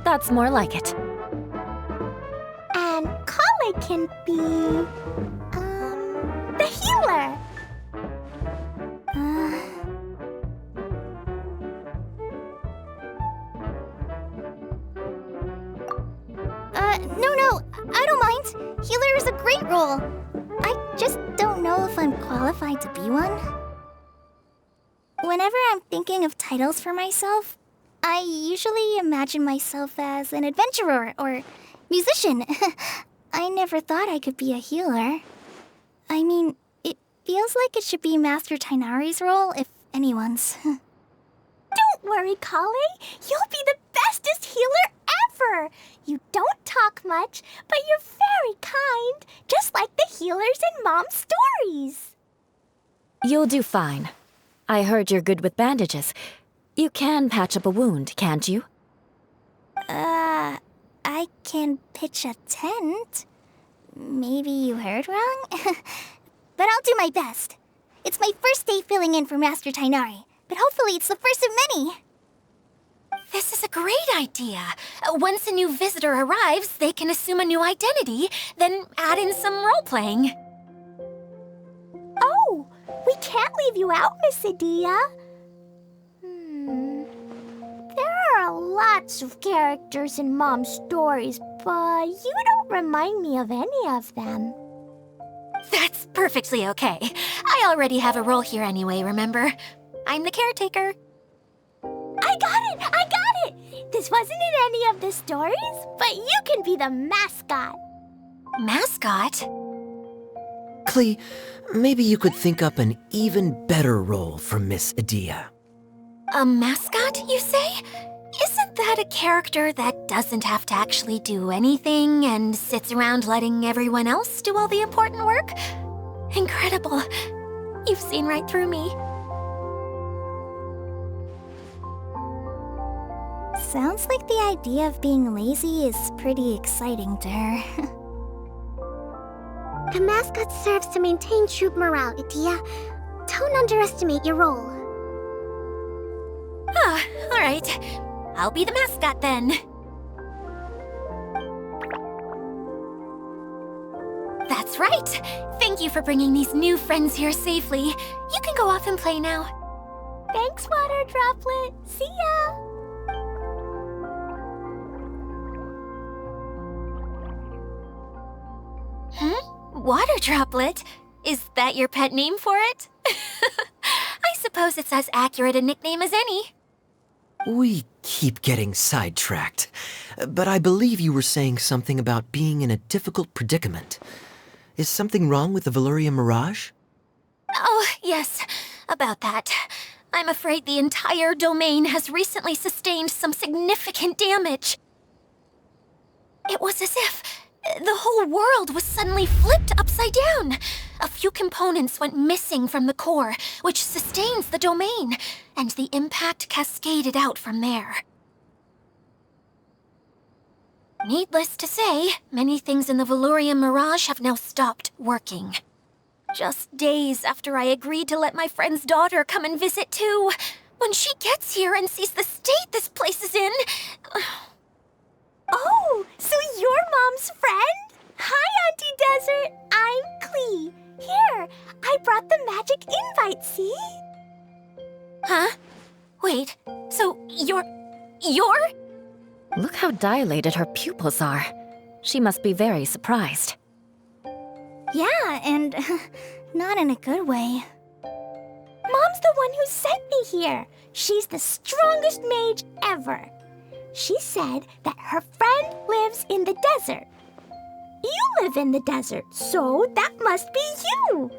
That's more like it.
And Kale can be, the healer.
No, I don't mind. Healer is a great role. I just don't know if I'm qualified to be one. Whenever I'm thinking of titles for myself, I usually imagine myself as an adventurer or musician. I never thought I could be a healer. I mean, it feels like it should be Master Tainari's role, if anyone's.
Don't worry, Kale. You'll be the bestest healer ever. You don't talk much, but you're very kind, just like the healers in Mom's stories.
You'll do fine. I heard you're good with bandages. You can patch up a wound, can't you?
I can pitch a tent. Maybe you heard wrong? But I'll do my best. It's my first day filling in for Master Tainari, but hopefully it's the first of many.
This is a great idea. Once a new visitor arrives, they can assume a new identity, then add in some role-playing.
Oh, we can't leave you out, Miss Adia. There are lots of characters in Mom's stories, but you don't remind me of any of them.
That's perfectly okay. I already have a role here anyway, remember? I'm the caretaker.
I got it! This wasn't in any of the stories, but you can be the mascot.
Mascot?
Klee, maybe you could think up an even better role for Miss Adia.
A mascot, you say? Isn't that a character that doesn't have to actually do anything and sits around letting everyone else do all the important work? Incredible. You've seen right through me.
Sounds like the idea of being lazy is pretty exciting to her.
The mascot serves to maintain troop morale, Adia. Don't underestimate your role.
Ah, all right. I'll be the mascot then. That's right. Thank you for bringing these new friends here safely. You can go off and play now.
Thanks, Water Droplet. See ya!
Water Droplet? Is that your pet name for it? I suppose it's as accurate a nickname as any.
We keep getting sidetracked, but I believe you were saying something about being in a difficult predicament. Is something wrong with the Veluria Mirage?
Oh, yes, about that. I'm afraid the entire domain has recently sustained some significant damage. It was as if the whole world was suddenly flipped upside down. A few components went missing from the core, which sustains the domain, and the impact cascaded out from there. Needless to say, many things in the Veluria Mirage have now stopped working. Just days after I agreed to let my friend's daughter come and visit too. When she gets here and sees the state this place is in...
Oh, so you're Mom's friend? Hi, Auntie Desert. I'm Klee. Here, I brought the magic invite, see?
Huh? Wait, so you're...
Look how dilated her pupils are. She must be very surprised.
Yeah, and not in a good way. Mom's the one who sent me here. She's the strongest mage ever. She said that her friend lives in the desert. You live in the desert, so that must be you.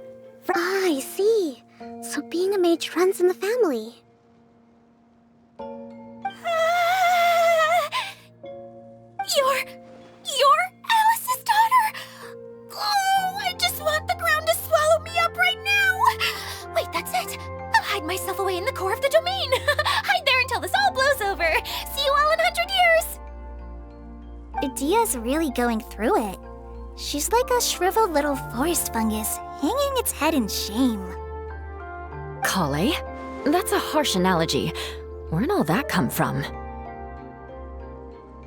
I see. So being a mage runs in the family.
You're Alice's daughter! Oh, I just want the ground to swallow me up right now! Wait, that's it! I'll hide myself away in the core of the domain! Hide there until this all blows over! See you all in 100 years!
Idia's really going through it. She's like a shriveled little forest fungus, hanging its head in shame.
Kale? That's a harsh analogy. Where'd all that come from?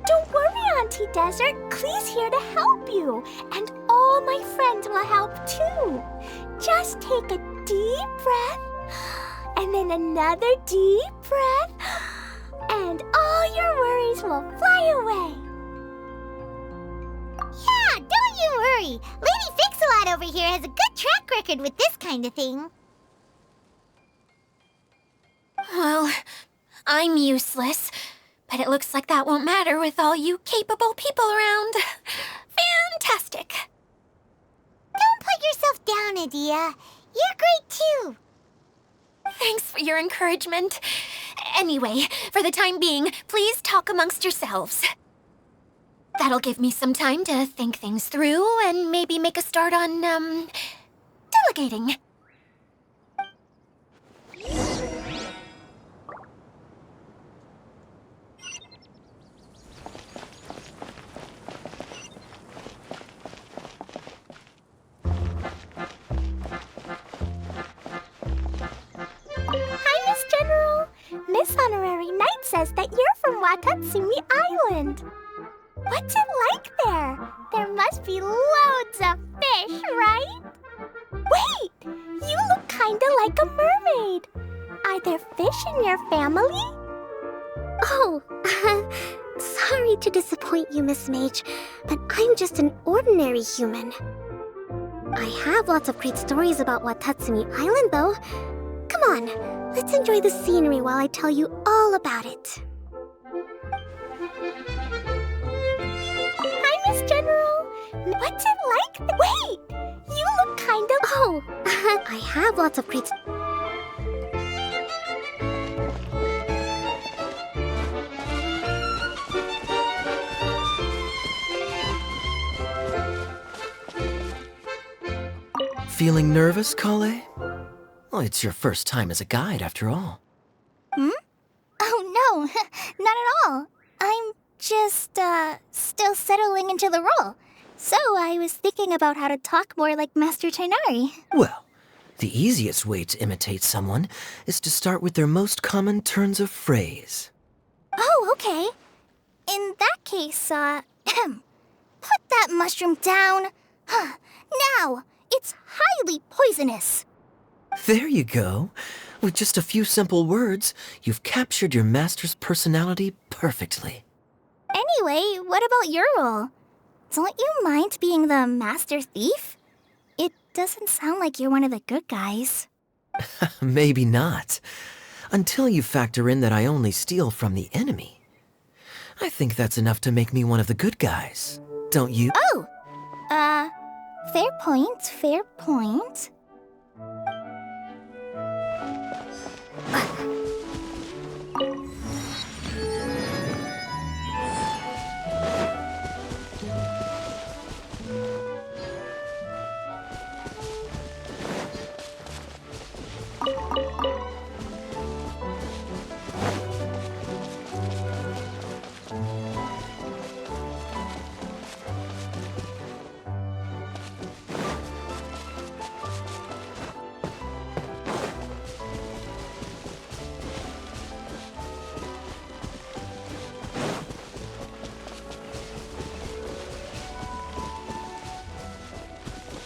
Don't worry, Auntie Desert. Klee's here to help you. And all my friends will help too. Just take a deep breath, and then another deep breath, and all your worries will fly away.
Yeah, don't you worry. Lady Fix-A-Lot over here has a good track record with this kind of thing.
Well, I'm useless, but it looks like that won't matter with all you capable people around. Fantastic!
Don't put yourself down, Idia. You're great too.
Thanks for your encouragement. Anyway, for the time being, please talk amongst yourselves. That'll give me some time to think things through and maybe make a start on, delegating.
Hi, Miss General. Miss Honorary Knight says that you're from Watatsumi Island. What's it like there? There must be loads of fish, right? Wait! You look kinda like a mermaid. Are there fish in your family?
Oh, sorry to disappoint you, Miss Mage, but I'm just an ordinary human. I have lots of great stories about Watatsumi Island, though. Come on, let's enjoy the scenery while I tell you all about it.
Hi, Miss General. What's it like? Wait! You look kinda...
Oh, I have lots of great...
Feeling nervous, Kale? Well, it's your first time as a guide, after all.
Oh, no. Not at all. I'm just, still settling into the role. So I was thinking about how to talk more like Master Tainari.
Well, the easiest way to imitate someone is to start with their most common turns of phrase.
Oh, okay. In that case, put that mushroom down. Now, it's highly poisonous.
There you go. With just a few simple words, you've captured your master's personality perfectly.
Anyway, what about your role? Don't you mind being the master thief? It doesn't sound like you're one of the good guys.
Maybe not. Until you factor in that I only steal from the enemy. I think that's enough to make me one of the good guys. Don't you?
Oh! Fair point, fair point.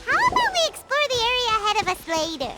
How about we explore the area ahead of us later?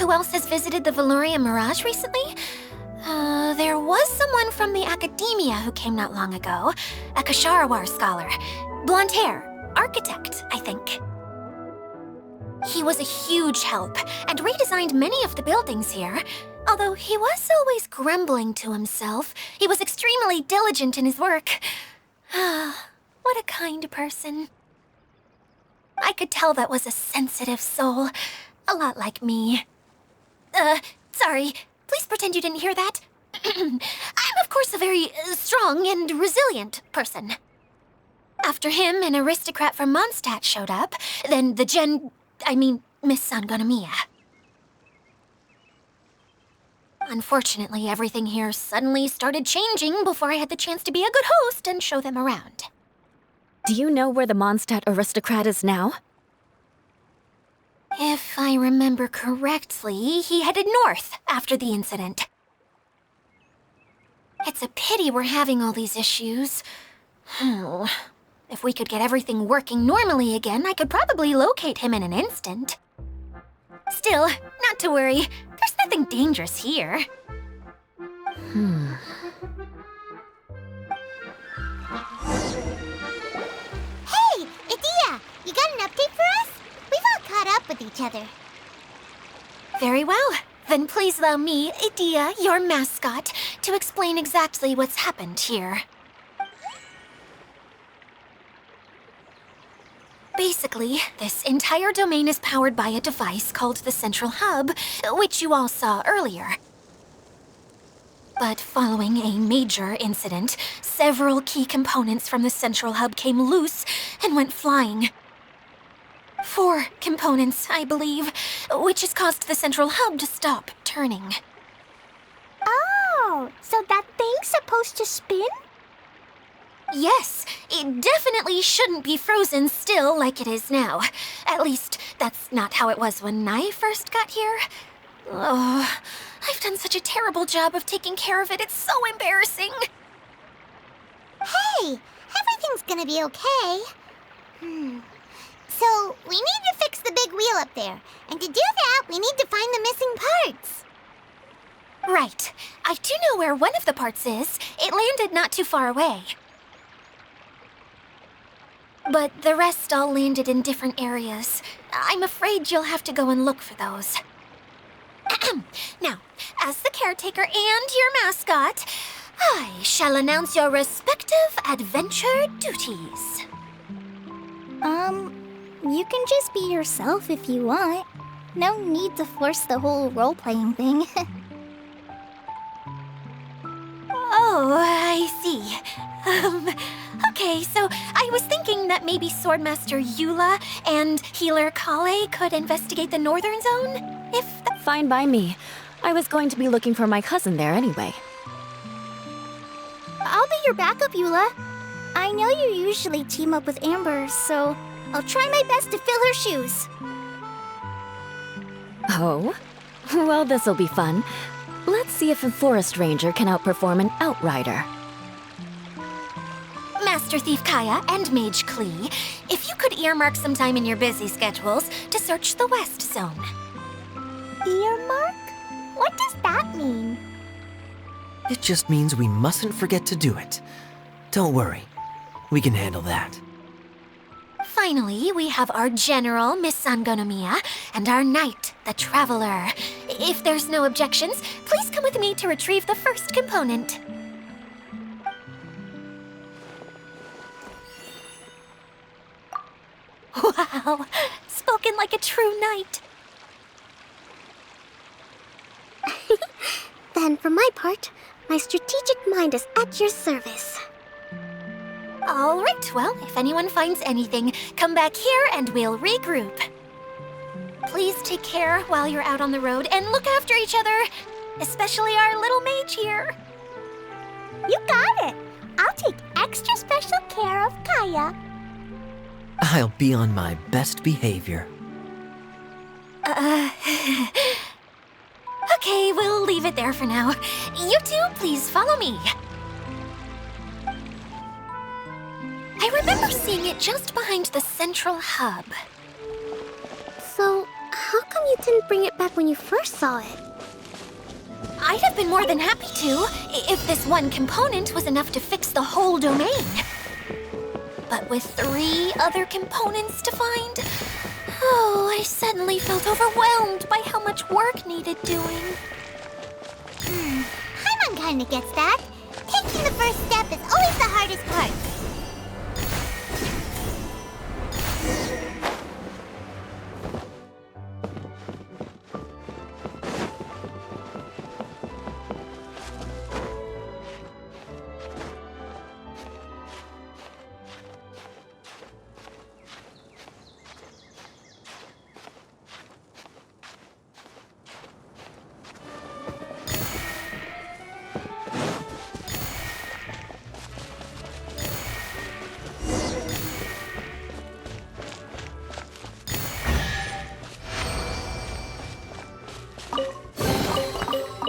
who else has visited the Valoria Mirage recently? There was someone from the academia who came not long ago. A Kasharawar scholar. Blonde hair. Architect, I think. He was a huge help and redesigned many of the buildings here. Although he was always grumbling to himself, he was extremely diligent in his work. What a kind person. I could tell that was a sensitive soul. A lot like me. Sorry. Please pretend you didn't hear that. I'm, of course, a very strong and resilient person. After him, an aristocrat from Mondstadt showed up. Then Miss Sangonomiya. Unfortunately, everything here suddenly started changing before I had the chance to be a good host and show them around.
Do you know where the Mondstadt aristocrat is now?
If I remember correctly, he headed north after the incident. It's a pity we're having all these issues. If we could get everything working normally again, I could probably locate him in an instant. Still, not to worry. There's nothing dangerous here.
Hey, Idia! You got an update for us? We've all caught up with each other.
Very well. Then please allow me, Idia, your mascot, to explain exactly what's happened here. Basically, this entire domain is powered by a device called the Central Hub, which you all saw earlier. But following a major incident, several key components from the Central Hub came loose and went flying. 4 components, I believe, which has caused the Central Hub to stop turning.
Oh, so that thing's supposed to spin?
Yes, it definitely shouldn't be frozen still like it is now. At least, that's not how it was when I first got here. Oh, I've done such a terrible job of taking care of it, it's so embarrassing.
Hey, everything's gonna be okay. So, we need to fix the big wheel up there. And to do that, we need to find the missing parts.
Right. I do know where one of the parts is. It landed not too far away. But the rest all landed in different areas. I'm afraid you'll have to go and look for those. Now, as the caretaker and your mascot, I shall announce your respective adventure duties.
You can just be yourself if you want. No need to force the whole role-playing thing.
Oh, I see. Okay, so I was thinking that maybe Swordmaster Eula and Healer Kale could investigate the northern zone, if that's...
Fine by me. I was going to be looking for my cousin there anyway.
I'll be your backup, Eula. I know you usually team up with Amber, so I'll try my best to fill her shoes.
Oh? Well, this'll be fun. Let's see if a forest ranger can outperform an outrider.
Master Thief Kaya and Mage Klee, if you could earmark some time in your busy schedules to search the west zone.
Earmark? What does that mean?
It just means we mustn't forget to do it. Don't worry. We can handle that.
Finally, we have our general, Miss Sangonomiya, and our knight, the Traveler. If there's no objections, please come with me to retrieve the first component. Wow, spoken like a true knight.
Then, for my part, my strategic mind is at your service.
All right, well, if anyone finds anything, come back here and we'll regroup. Please take care while you're out on the road and look after each other, especially our little mage here.
You got it. I'll take extra special care of Kaya.
I'll be on my best behavior.
Okay, we'll leave it there for now. You two, please follow me. I remember seeing it just behind the central hub.
So, how come you didn't bring it back when you first saw it?
I'd have been more than happy to, if this one component was enough to fix the whole domain. But with 3 other components to find, oh, I suddenly felt overwhelmed by how much work needed doing.
Paimon kinda gets that. Taking the first step is always the hardest part.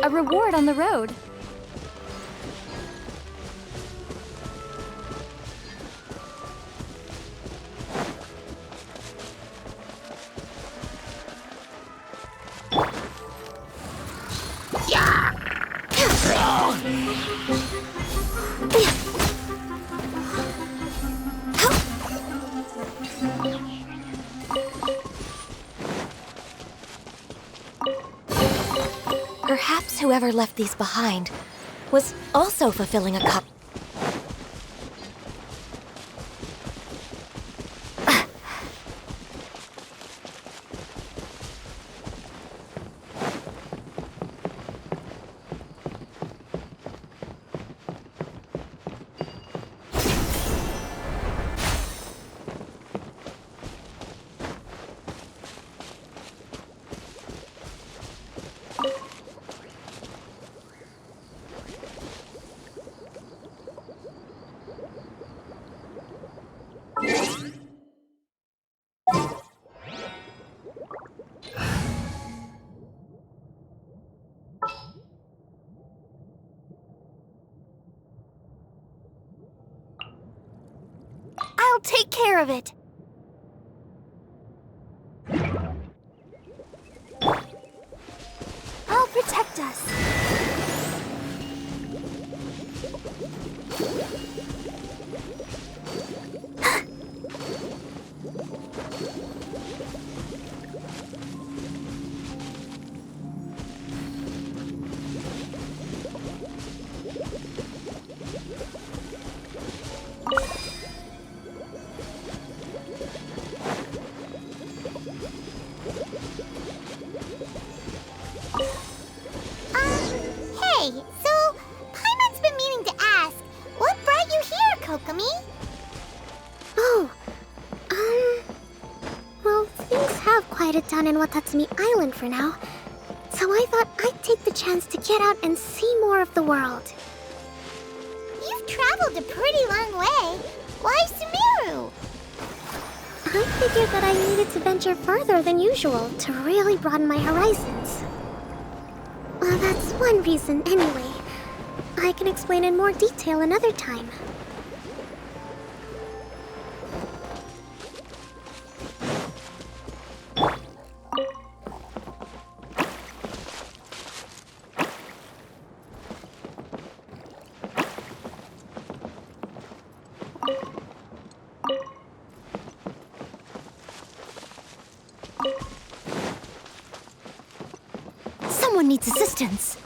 A reward on the road.
Perhaps whoever left these behind was also fulfilling a cup.
I'll take care of it. I'll protect us.
Hey, so Paimon's been meaning to ask, what brought you here, Kokomi?
Oh, well, things have quieted down in Watatsumi Island for now. So I thought I'd take the chance to get out and see more of the world.
You've traveled a pretty long way. Why Sumeru?
I figured that I needed to venture further than usual to really broaden my horizons. Well, that's one reason anyway. I can explain in more detail another time.
Someone needs assistance.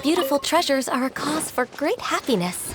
beautiful treasures are a cause for great happiness.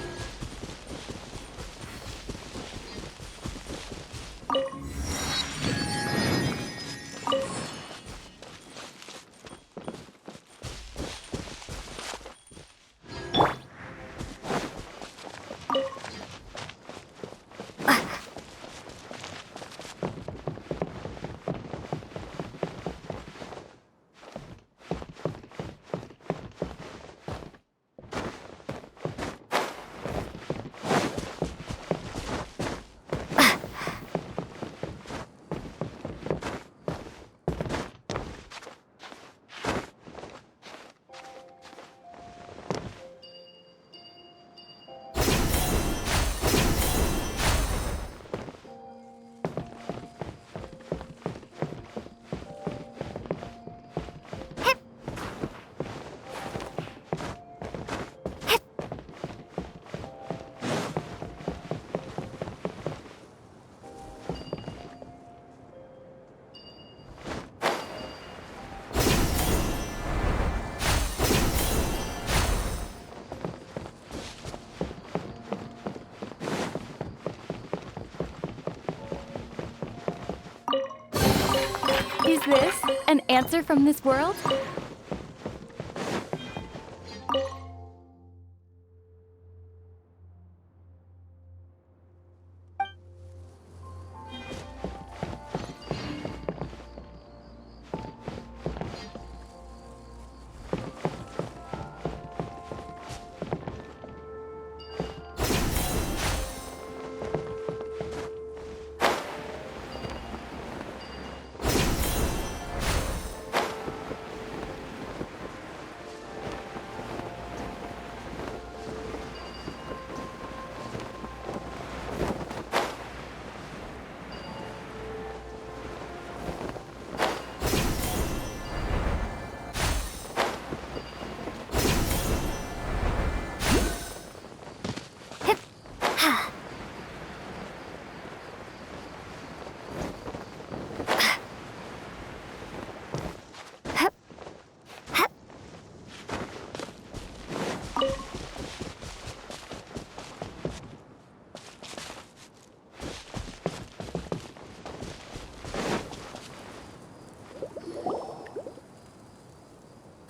Is this an answer from this world?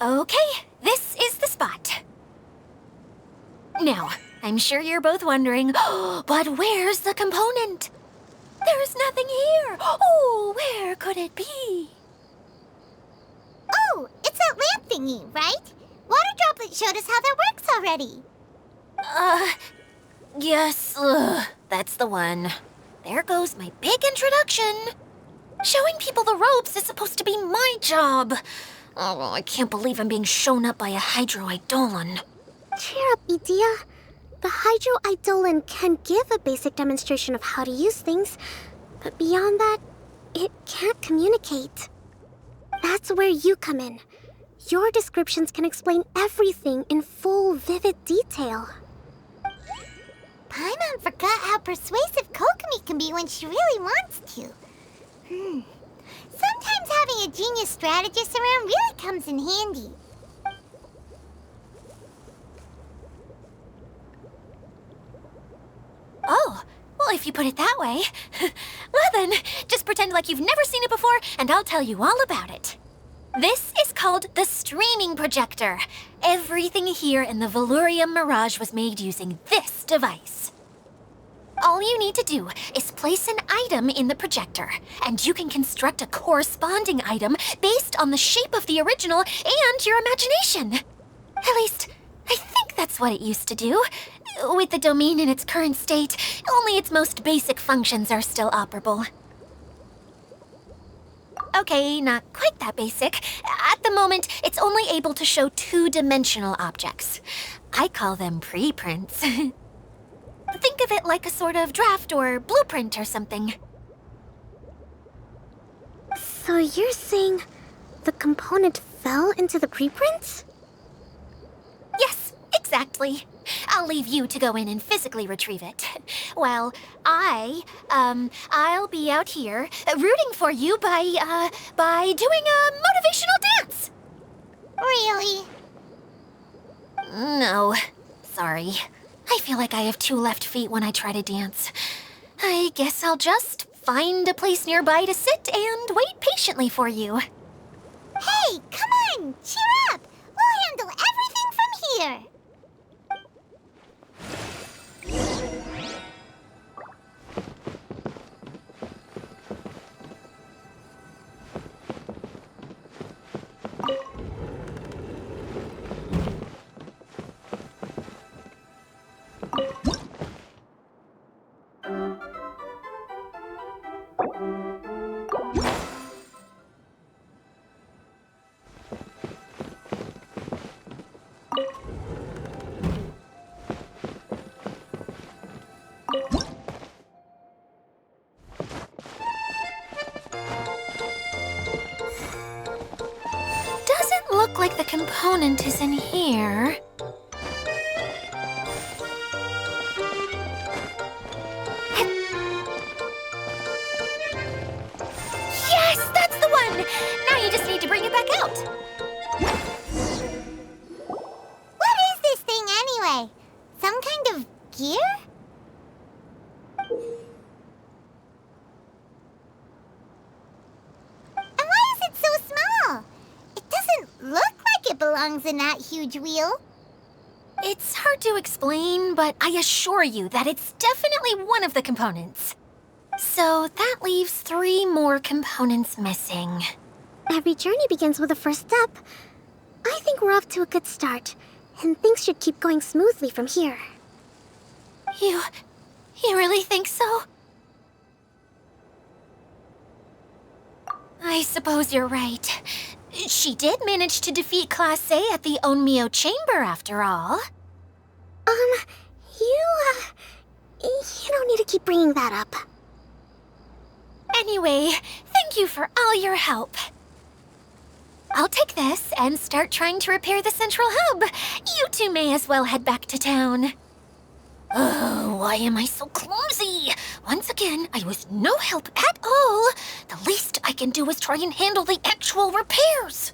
Okay, this is the spot. Now, I'm sure you're both wondering, but where's the component? There's nothing here. Oh, where could it be?
Oh, it's that lamp thingy, right? Water Droplet showed us how that works already.
Yes, that's the one. There goes my big introduction. Showing people the ropes is supposed to be my job. Oh, I can't believe I'm being shown up by a Hydro-Eidolon.
Cheer up, Edea. The Hydro-Eidolon can give a basic demonstration of how to use things, but beyond that, it can't communicate. That's where you come in. Your descriptions can explain everything in full, vivid detail.
Paimon forgot how persuasive Kokomi can be when she really wants to. Sometimes having a genius strategist around really comes in handy.
Oh, well, if you put it that way. Well then, just pretend like you've never seen it before, and I'll tell you all about it. This is called the streaming projector. Everything here in the Valurium Mirage was made using this device. All you need to do is place an item in the projector, and you can construct a corresponding item based on the shape of the original and your imagination. At least, I think that's what it used to do. With the domain in its current state, only its most basic functions are still operable. Okay, not quite that basic. At the moment, it's only able to show two-dimensional objects. I call them preprints. Think of it like a sort of draft or blueprint or something.
So you're saying the component fell into the preprints?
Yes, exactly. I'll leave you to go in and physically retrieve it. Well, I'll be out here rooting for you by doing a motivational dance.
Really?
sorry. I feel like I have two left feet when I try to dance. I guess I'll just find a place nearby to sit and wait patiently for you.
Hey, come on! Cheer up! We'll handle everything from here!
Doesn't look like the component is in here. Yes, that's the one! Now you just need to bring it back out.
What is this thing anyway? Some kind of gear? And why is it so small? It doesn't look like it belongs in that huge wheel.
It's hard to explain, but I assure you that it's definitely one of the components. So that leaves 3 more components missing.
Every journey begins with a first step. I think we're off to a good start, and things should keep going smoothly from here.
You really think so? I suppose you're right. She did manage to defeat Class A at the Onmyo Chamber, after all.
You don't need to keep bringing that up.
Anyway, thank you for all your help. I'll take this and start trying to repair the central hub. You two may as well head back to town. Oh, why am I so clumsy? Once again, I was no help at all. The least I can do is try and handle the actual repairs.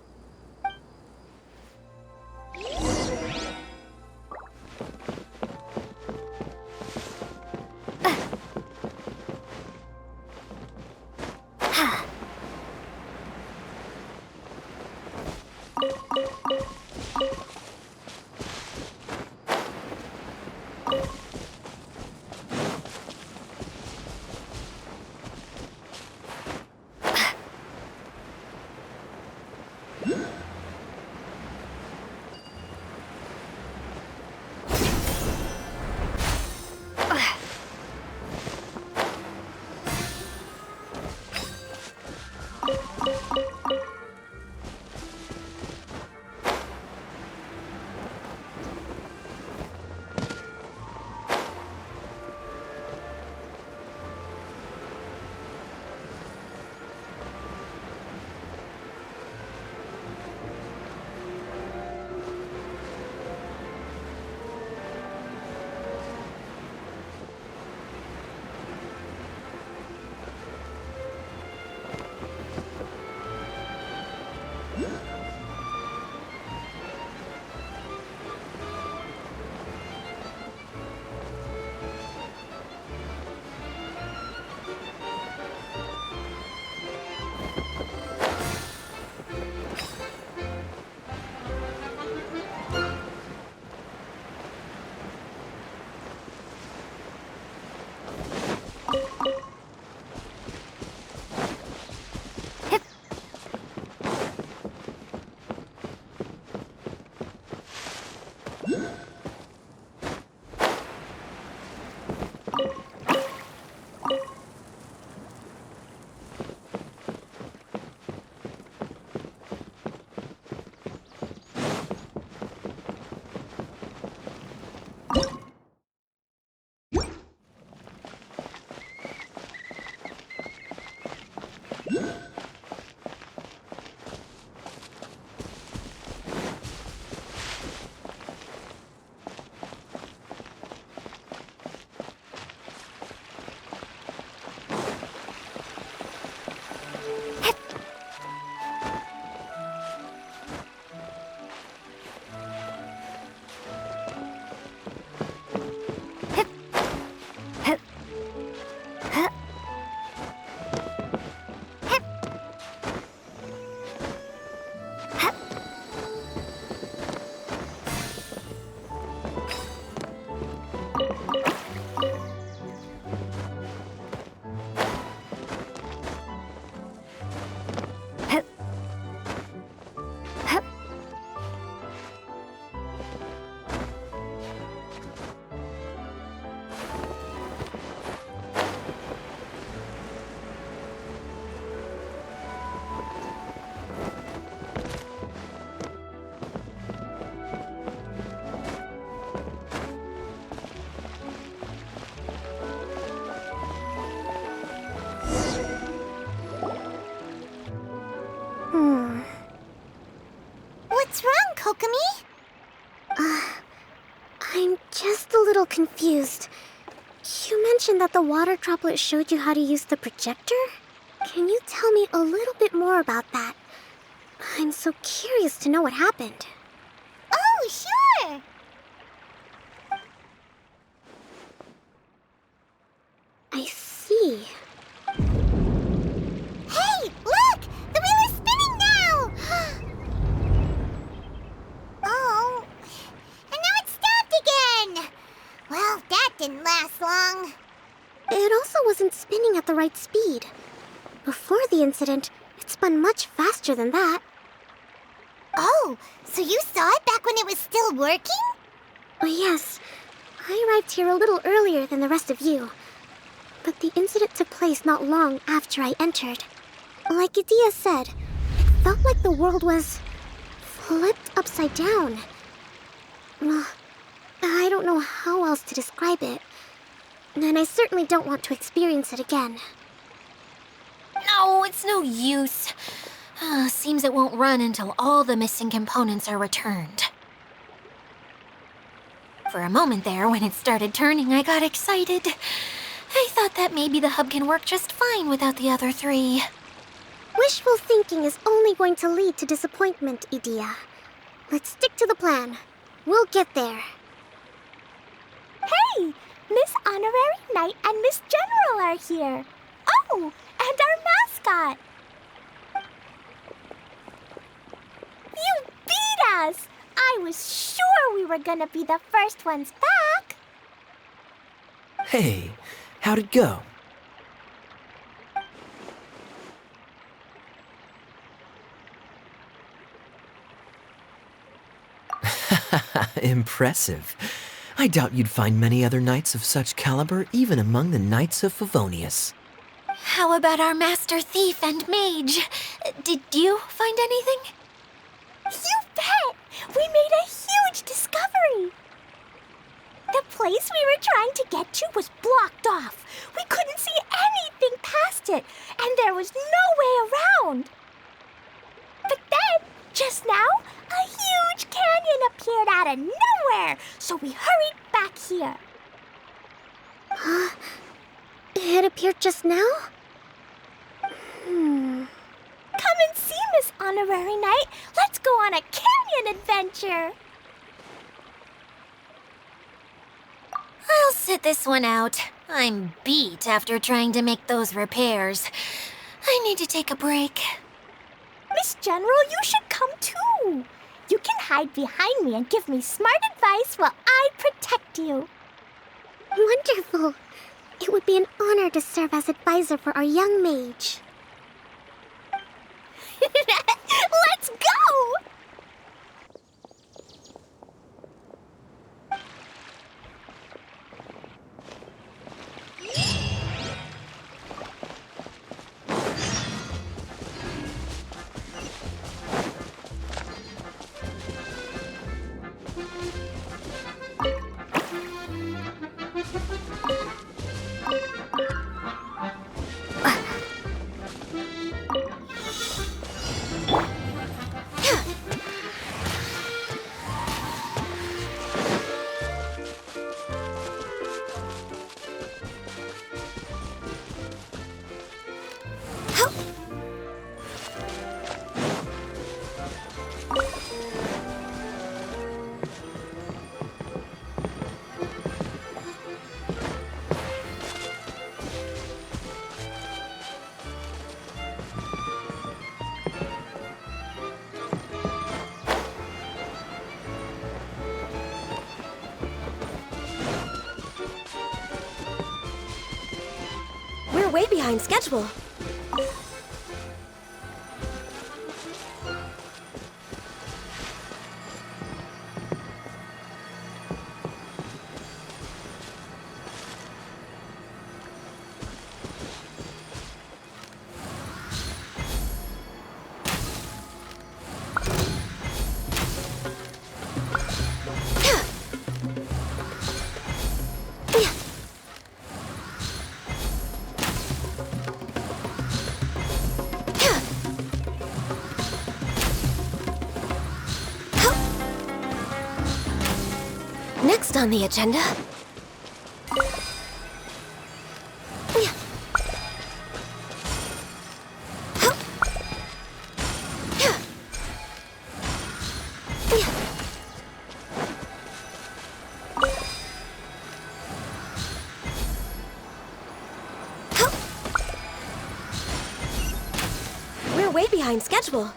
Kokomi?
I'm just a little confused. You mentioned that the water droplet showed you how to use the projector? Can you tell me a little bit more about that? I'm so curious to know what happened.
Oh, sure!
I see.
Hey, look! The wheel is spinning now! Oh, and now it's stopped again! Well, that didn't last long.
It also wasn't spinning at the right speed. Before the incident, it spun much faster than that.
Oh, so you saw it back when it was still working?
Oh, yes. I arrived here a little earlier than the rest of you. But the incident took place not long after I entered. Like Idia said, it felt like the world was flipped upside down. Well, I don't know how else to describe it. And I certainly don't want to experience it again.
No, it's no use. Seems it won't run until all the missing components are returned. For a moment there, when it started turning, I got excited. I thought that maybe the hub can work just fine without the other three.
Wishful thinking is only going to lead to disappointment, Idia. Let's stick to the plan. We'll get there.
Hey, Miss Honorary Knight and Miss General are here. Oh, and our mascot. You beat us! I was sure we were gonna be the first ones back.
Hey, how'd it go? Impressive. I doubt you'd find many other knights of such caliber even among the Knights of Favonius.
How about our master thief and mage? Did you find anything?
You bet! We made a huge discovery. The place we were trying to get to was blocked off. We couldn't see anything past it, and there was no way around. But then, just now, a huge canyon appeared out of nowhere, so we hurried back here.
It appeared just now?
Come and see, Miss Honorary Knight. Let's go on a canyon adventure.
I'll sit this one out. I'm beat after trying to make those repairs. I need to take a break.
Miss General, you should come too. You can hide behind me and give me smart advice while I protect you.
Wonderful. It would be an honor to serve as advisor for our young mage.
Let's go!
We're way behind schedule. Next on the agenda... We're way behind schedule.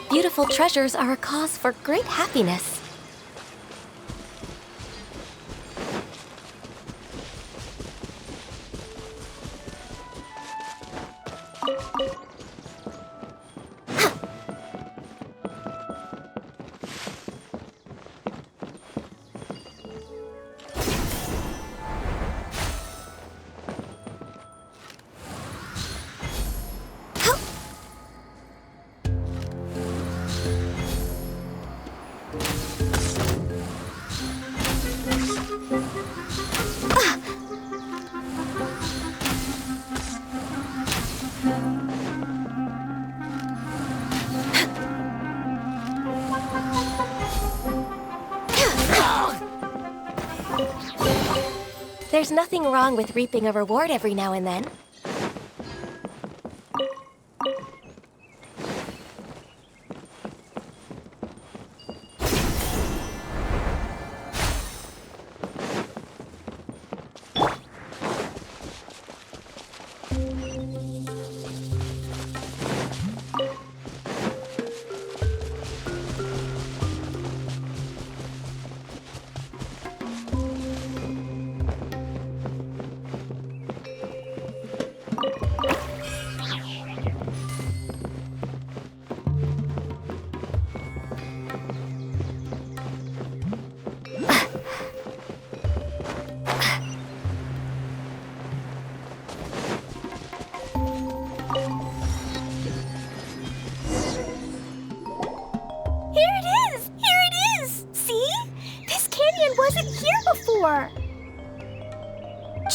Beautiful treasures are a cause for great happiness. There's nothing wrong with reaping a reward every now and then.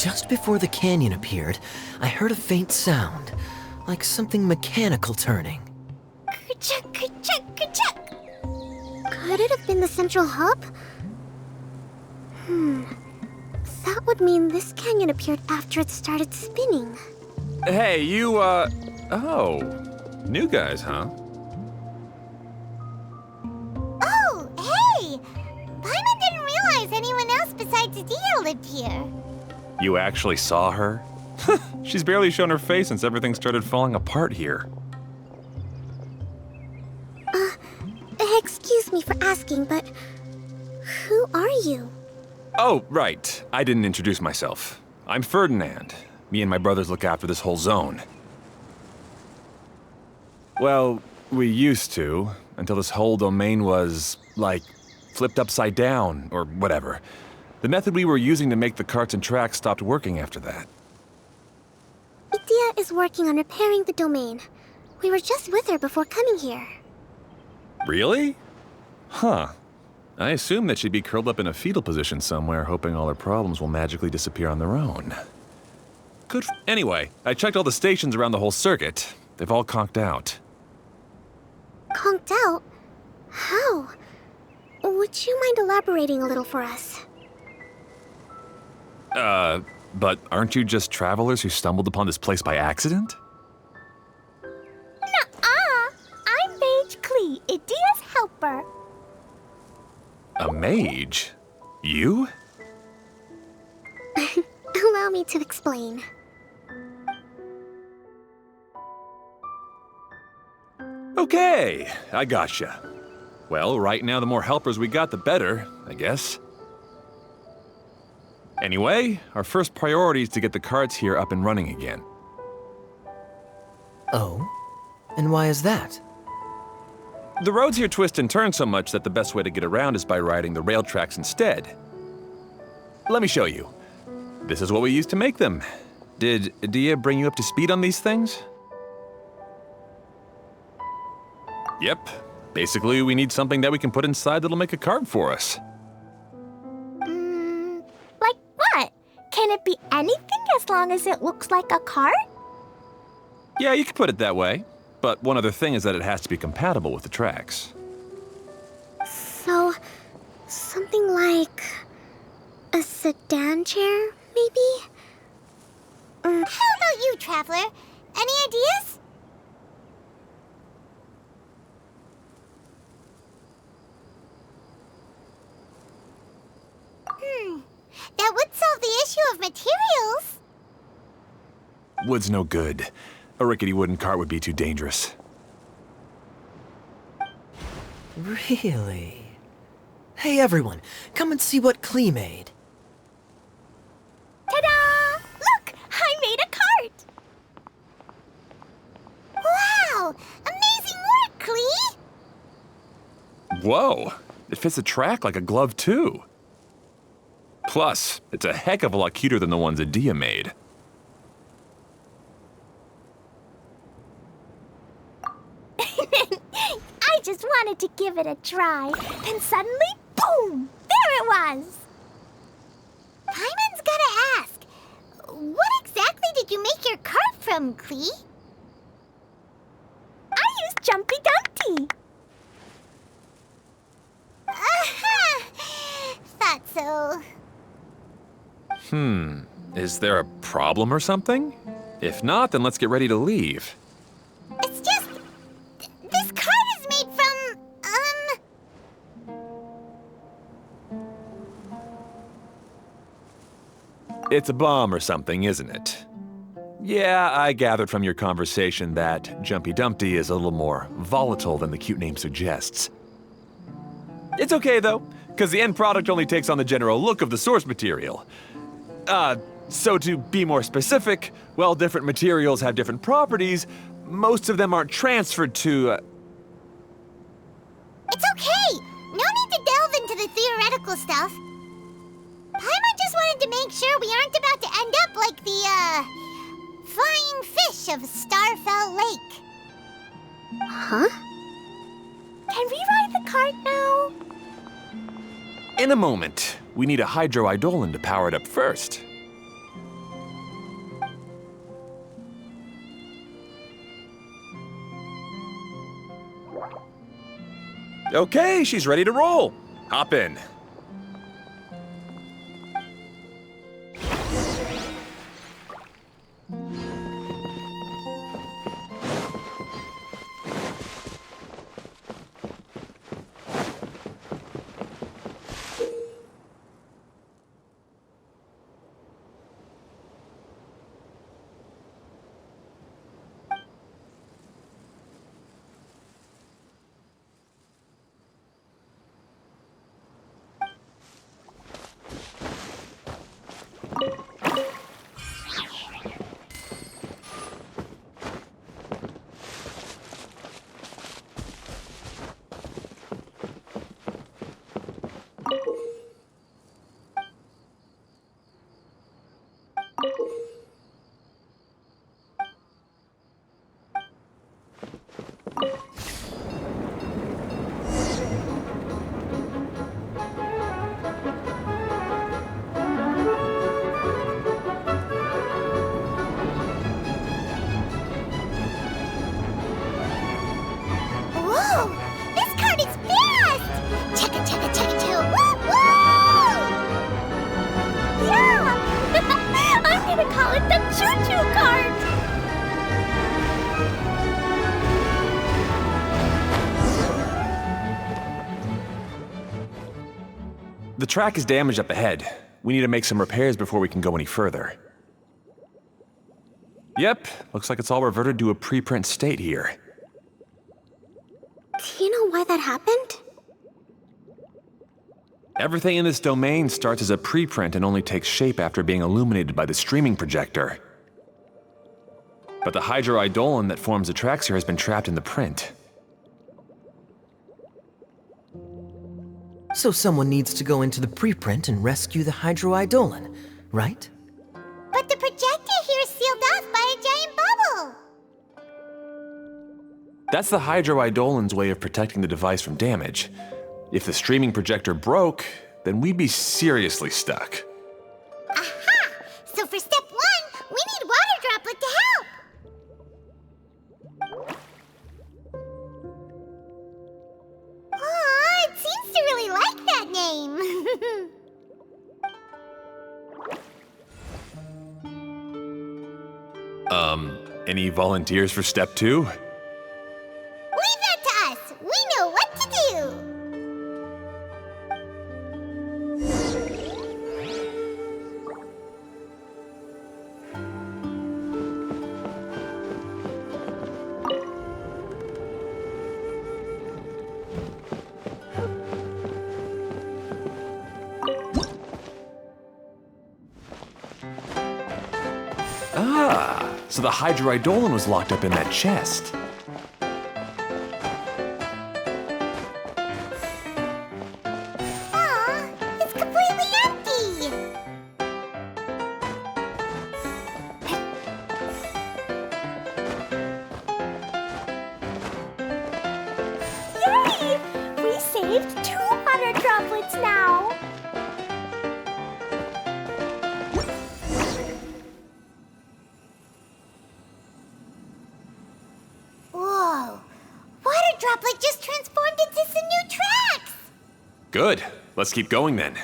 Just before the canyon appeared, I heard a faint sound, like something mechanical turning.
Ka-chuck, ka-chuck, ka-chuck. Could it have been the central hub? That would mean this canyon appeared after it started spinning.
Hey, you, oh. New guys, huh?
Oh, hey! Paimon didn't realize anyone else besides Adia lived here.
You actually saw her? She's barely shown her face since everything started falling apart here.
Excuse me for asking, but who are you?
Oh, right. I didn't introduce myself. I'm Ferdinand. Me and my brothers look after this whole zone. Well, we used to, until this whole domain was, like, flipped upside down, or whatever. The method we were using to make the carts and tracks stopped working after that.
Idia is working on repairing the domain. We were just with her before coming here.
Really? Huh. I assume that she'd be curled up in a fetal position somewhere, hoping all her problems will magically disappear on their own. Anyway, I checked all the stations around the whole circuit. They've all conked out.
Conked out? How? Would you mind elaborating a little for us?
But aren't you just travelers who stumbled upon this place by accident?
Nuh-uh! I'm Mage Klee, Idia's helper.
A mage? You?
Allow me to explain.
Okay, I gotcha. Well, right now the more helpers we got, the better, I guess. Anyway, our first priority is to get the carts here up and running again.
Oh? And why is that?
The roads here twist and turn so much that the best way to get around is by riding the rail tracks instead. Let me show you. This is what we used to make them. Did Adia bring you up to speed on these things? Yep. Basically, we need something that we can put inside that'll make a cart for us.
Like what? Can it be anything as long as it looks like a cart?
Yeah, you could put it that way. But one other thing is that it has to be compatible with the tracks.
So, something like a sedan chair, maybe?
How about you, Traveler? Any ideas? That would solve the issue of materials.
Wood's no good. A rickety wooden cart would be too dangerous.
Really? Hey everyone, come and see what Klee made.
Ta-da! Look! I made a cart!
Wow! Amazing work, Klee!
Whoa! It fits the track like a glove, too. Plus, it's a heck of a lot cuter than the ones Adia made.
I just wanted to give it a try. Then suddenly, boom! There it was!
Paimon's gotta ask, what exactly did you make your cart from, Klee?
I used Jumpy Dumpty.
Aha! Thought so.
Is there a problem or something? If not, then let's get ready to leave.
It's just... this cart is made from,
It's a bomb or something, isn't it? Yeah, I gathered from your conversation that Jumpy Dumpty is a little more volatile than the cute name suggests. It's okay, though, because the end product only takes on the general look of the source material. So to be more specific, while different materials have different properties, most of them aren't transferred to,
It's okay! No need to delve into the theoretical stuff. Paimon just wanted to make sure we aren't about to end up like the, flying fish of Starfell Lake.
Huh?
Can we ride the cart now?
In a moment. We need a hydroidolin to power it up first. Okay, she's ready to roll. Hop in.
Whoa! This cart is fast! Checka, checka, checka, choo! Woo, woo!
Yeah! I'm gonna call it the choo-choo cart!
The track is damaged up ahead. We need to make some repairs before we can go any further. Yep, looks like it's all reverted to a preprint state here.
Do you know why that happened?
Everything in this domain starts as a preprint and only takes shape after being illuminated by the streaming projector. But the hydroidolin that forms the tracks here has been trapped in the print.
So someone needs to go into the preprint and rescue the hydroidolin, right?
But the projector here is sealed off by a giant bubble!
That's the hydroidolin's way of protecting the device from damage. If the streaming projector broke, then we'd be seriously stuck.
Aha!
Any volunteers for step 2?
Leave that to us! We know what to do!
Ah, so the Hydroidolon was locked up in that chest.
Aw, it's completely empty!
Yay! We saved 2 water droplets now.
Whoa! Water Droplet just transformed into some new tracks!
Good. Let's keep going then.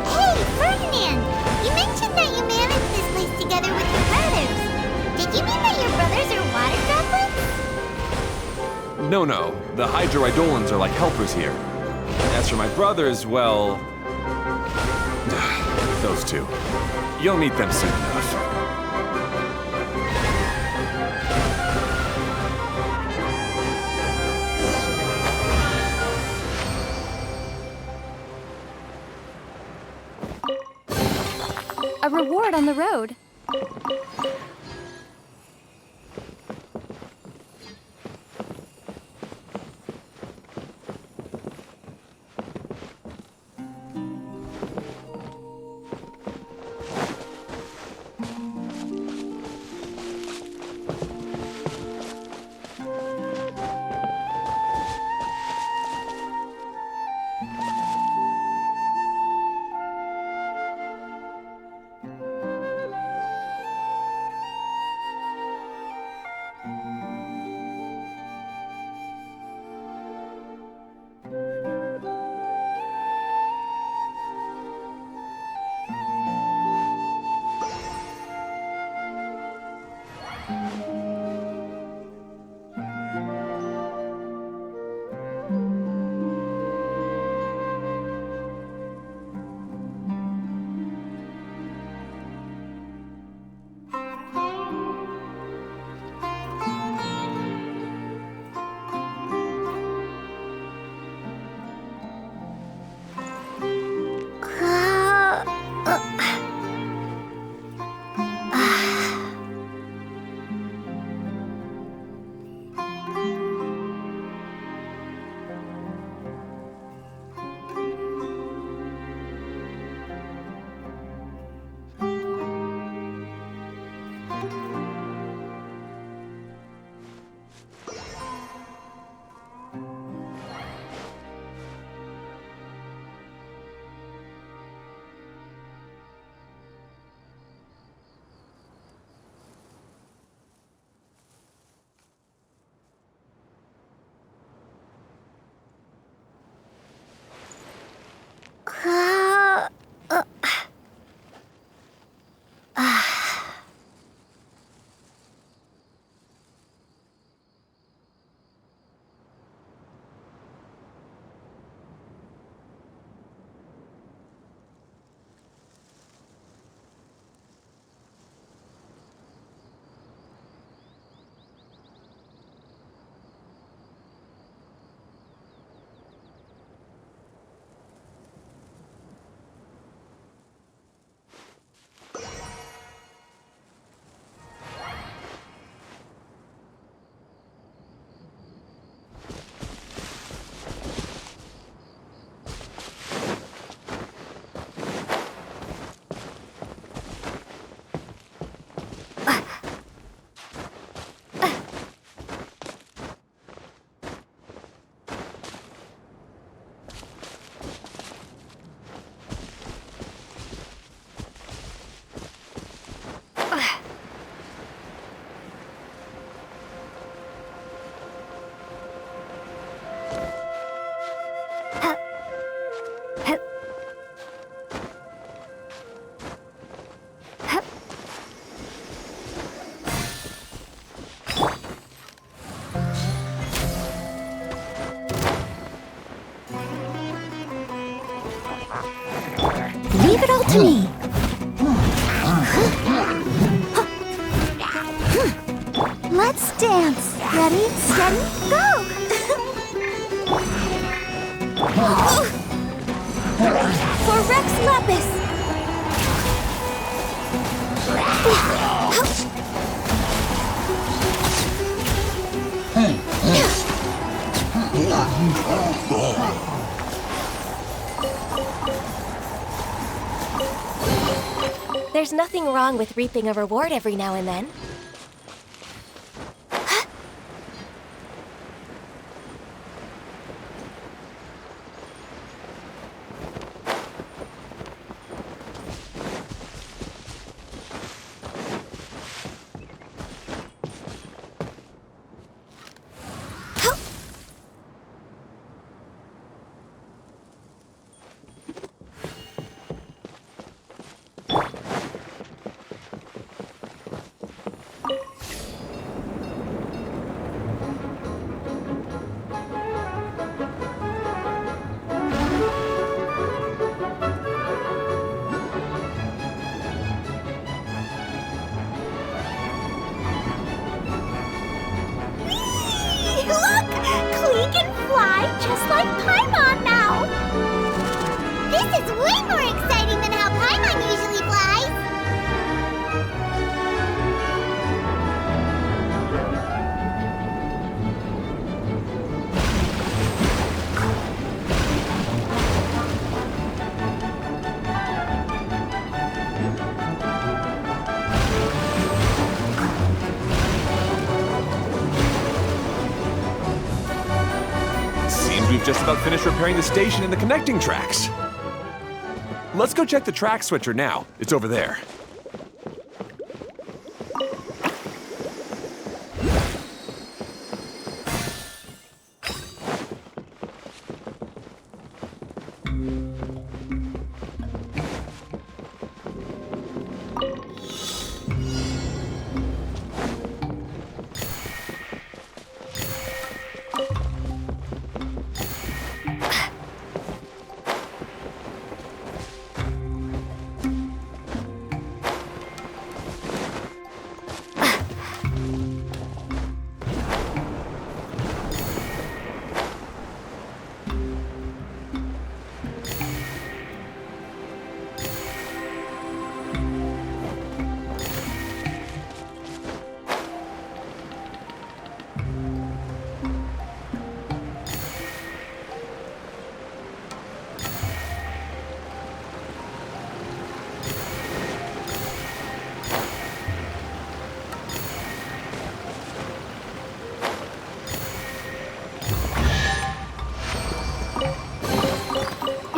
Hey, Ferdinand! You mentioned that you managed this place together with your brothers. Did you mean that your brothers are water droplets?
No. The Hydroidolons are like helpers here. As for my brothers, well... those two. You'll meet them soon enough.
A reward on the road.
Leave it all to me. Let's dance. Ready, steady, go! For Rex Lapis!
There's nothing wrong with reaping a reward every now and then.
Look! Klee can fly just like Paimon now!
This is way more exciting than how Paimon usually flies!
Seems we've just about finished repairing the station and the connecting tracks. Let's go check the track switcher now. It's over there.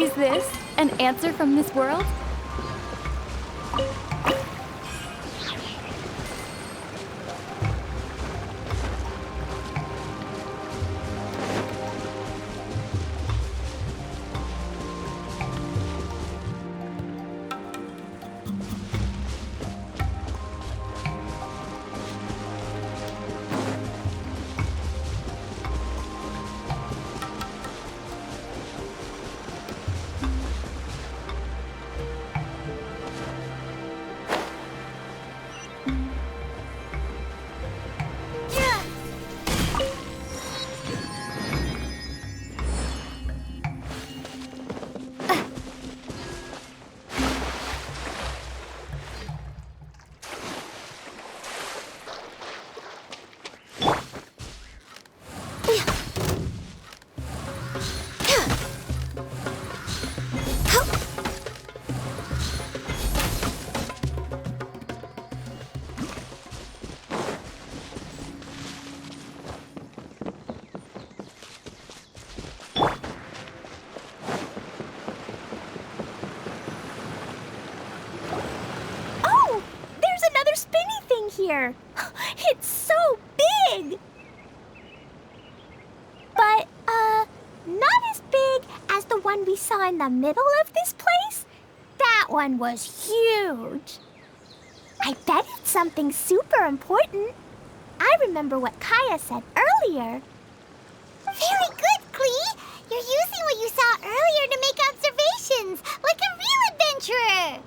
Is this an answer from this world?
Oh! There's another spinny thing here! It's so big! But, one we saw in the middle of this place? That one was huge. I bet it's something super important. I remember what Kaya said earlier.
Very good, Klee! You're using what you saw earlier to make observations, like a real adventurer!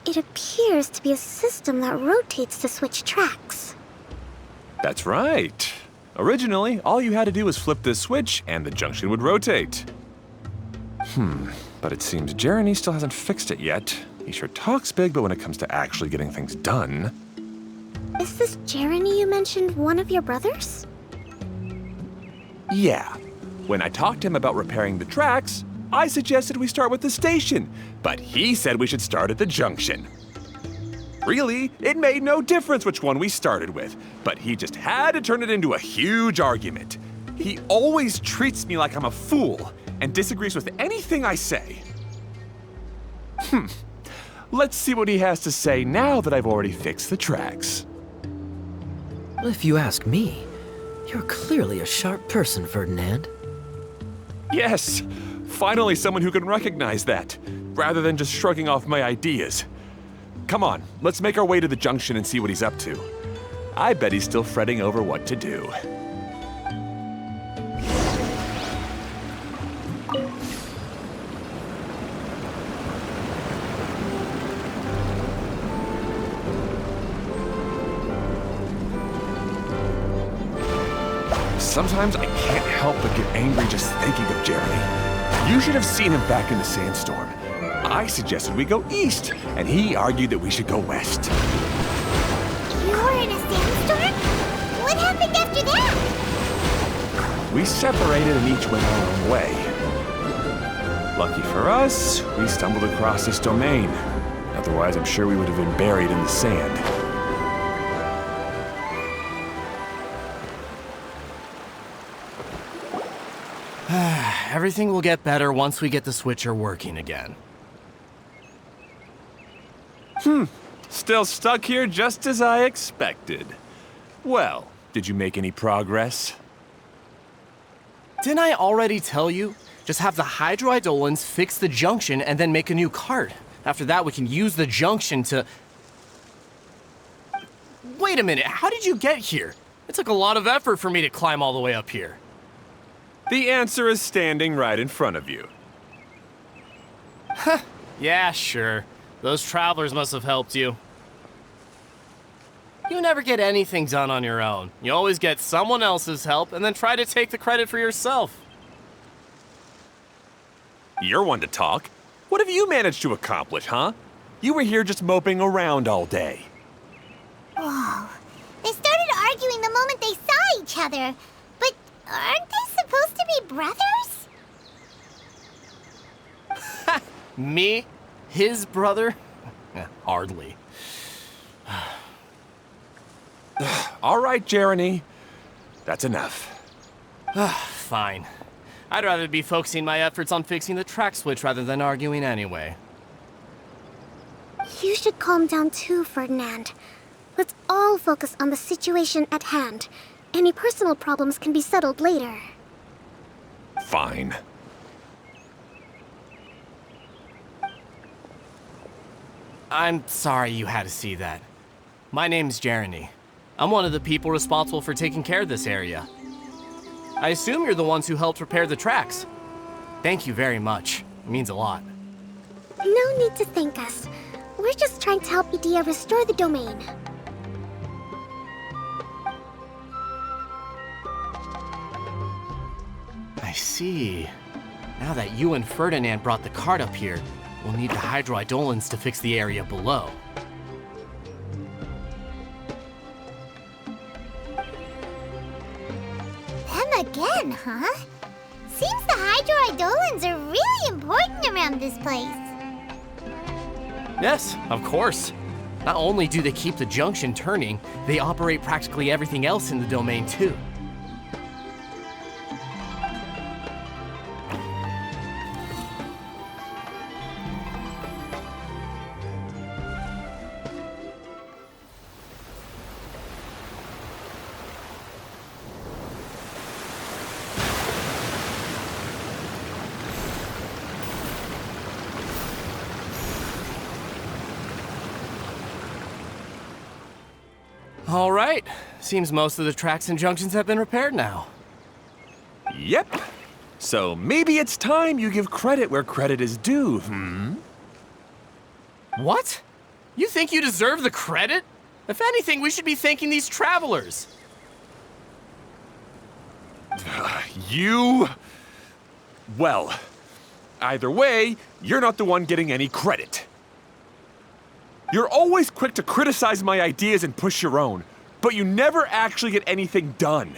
It appears to be a system that rotates to switch tracks.
That's right. Originally, all you had to do was flip this switch and the junction would rotate. But it seems Jeremy still hasn't fixed it yet. He sure talks big, but when it comes to actually getting things done...
Is this Jeremy you mentioned one of your brothers?
Yeah. When I talked to him about repairing the tracks, I suggested we start with the station, but he said we should start at the junction. Really, it made no difference which one we started with, but he just had to turn it into a huge argument. He always treats me like I'm a fool and disagrees with anything I say. Let's see what he has to say now that I've already fixed the tracks.
If you ask me, you're clearly a sharp person, Ferdinand.
Yes, finally someone who can recognize that, rather than just shrugging off my ideas. Come on, let's make our way to the junction and see what he's up to. I bet he's still fretting over what to do. Sometimes I can't help but get angry just thinking of Jeremy. You should have seen him back in the sandstorm. I suggested we go east, and he argued that we should go west.
You were in a sandstorm? What happened after that?
We separated and each went our own way. Lucky for us, we stumbled across this domain. Otherwise, I'm sure we would have been buried in the sand.
Everything will get better once we get the switcher working again.
Still stuck here just as I expected. Well, did you make any progress?
Didn't I already tell you? Just have the hydroidolins fix the junction and then make a new cart. After that, we can use the junction to... Wait a minute, how did you get here? It took a lot of effort for me to climb all the way up here.
The answer is standing right in front of you.
Yeah, sure. Those travelers must have helped you. You never get anything done on your own. You always get someone else's help and then try to take the credit for yourself.
You're one to talk. What have you managed to accomplish, huh? You were here just moping around all day.
Whoa. They started arguing the moment they saw each other. But aren't they supposed to be brothers?
Me? His brother? Hardly.
All right, Jeremy. That's enough.
Fine. I'd rather be focusing my efforts on fixing the track switch rather than arguing anyway.
You should calm down too, Ferdinand. Let's all focus on the situation at hand. Any personal problems can be settled later.
Fine.
I'm sorry you had to see that. My name's Jeremy. I'm one of the people responsible for taking care of this area. I assume you're the ones who helped repair the tracks. Thank you very much. It means a lot.
No need to thank us. We're just trying to help Edea restore the domain.
I see. Now that you and Ferdinand brought the cart up here, we'll need the hydroidolins to fix the area below.
Them again, huh? Seems the hydroidolins are really important around this place.
Yes, of course. Not only do they keep the junction turning, they operate practically everything else in the domain too. All right. Seems most of the tracks and junctions have been repaired now.
Yep. So maybe it's time you give credit where credit is due,
What? You think you deserve the credit? If anything, we should be thanking these travelers.
You... Well, either way, you're not the one getting any credit. You're always quick to criticize my ideas and push your own, but you never actually get anything done.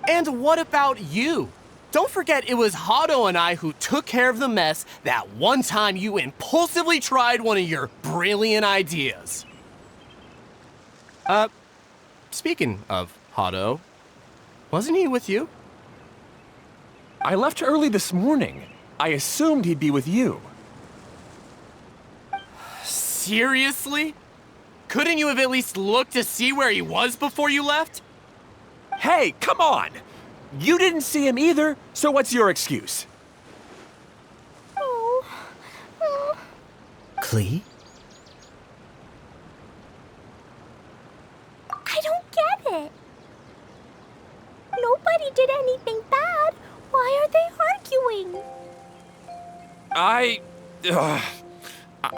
And what about you? Don't forget it was Hado and I who took care of the mess that one time you impulsively tried one of your brilliant ideas. Speaking of Hado, wasn't he with you?
I left early this morning. I assumed he'd be with you.
Seriously? Couldn't you have at least looked to see where he was before you left?
Hey, come on! You didn't see him either, so what's your excuse?
Klee?
I don't get it. Nobody did anything bad. Why are they arguing?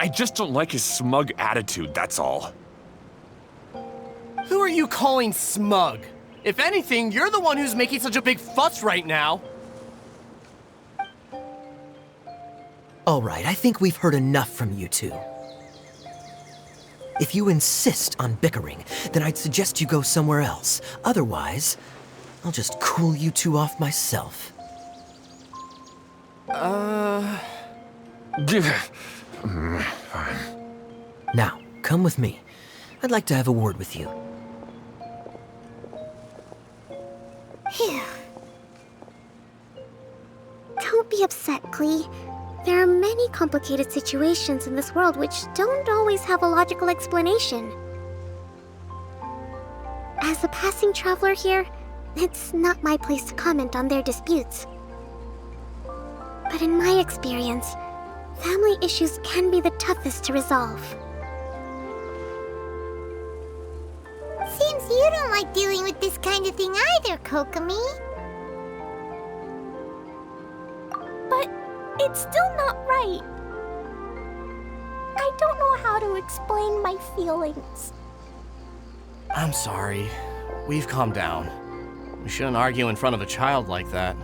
I just don't like his smug attitude, that's all.
Who are you calling smug? If anything, you're the one who's making such a big fuss right now.
All right, I think we've heard enough from you two. If you insist on bickering, then I'd suggest you go somewhere else. Otherwise, I'll just cool you two off myself.
Fine.
Now, come with me. I'd like to have a word with you.
Phew.
Don't be upset, Klee. There are many complicated situations in this world which don't always have a logical explanation. As a passing traveler here, it's not my place to comment on their disputes. But in my experience, family issues can be the toughest to resolve.
Seems you don't like dealing with this kind of thing either, Kokomi.
But it's still not right. I don't know how to explain my feelings.
I'm sorry. We've calmed down. We shouldn't argue in front of a child like that.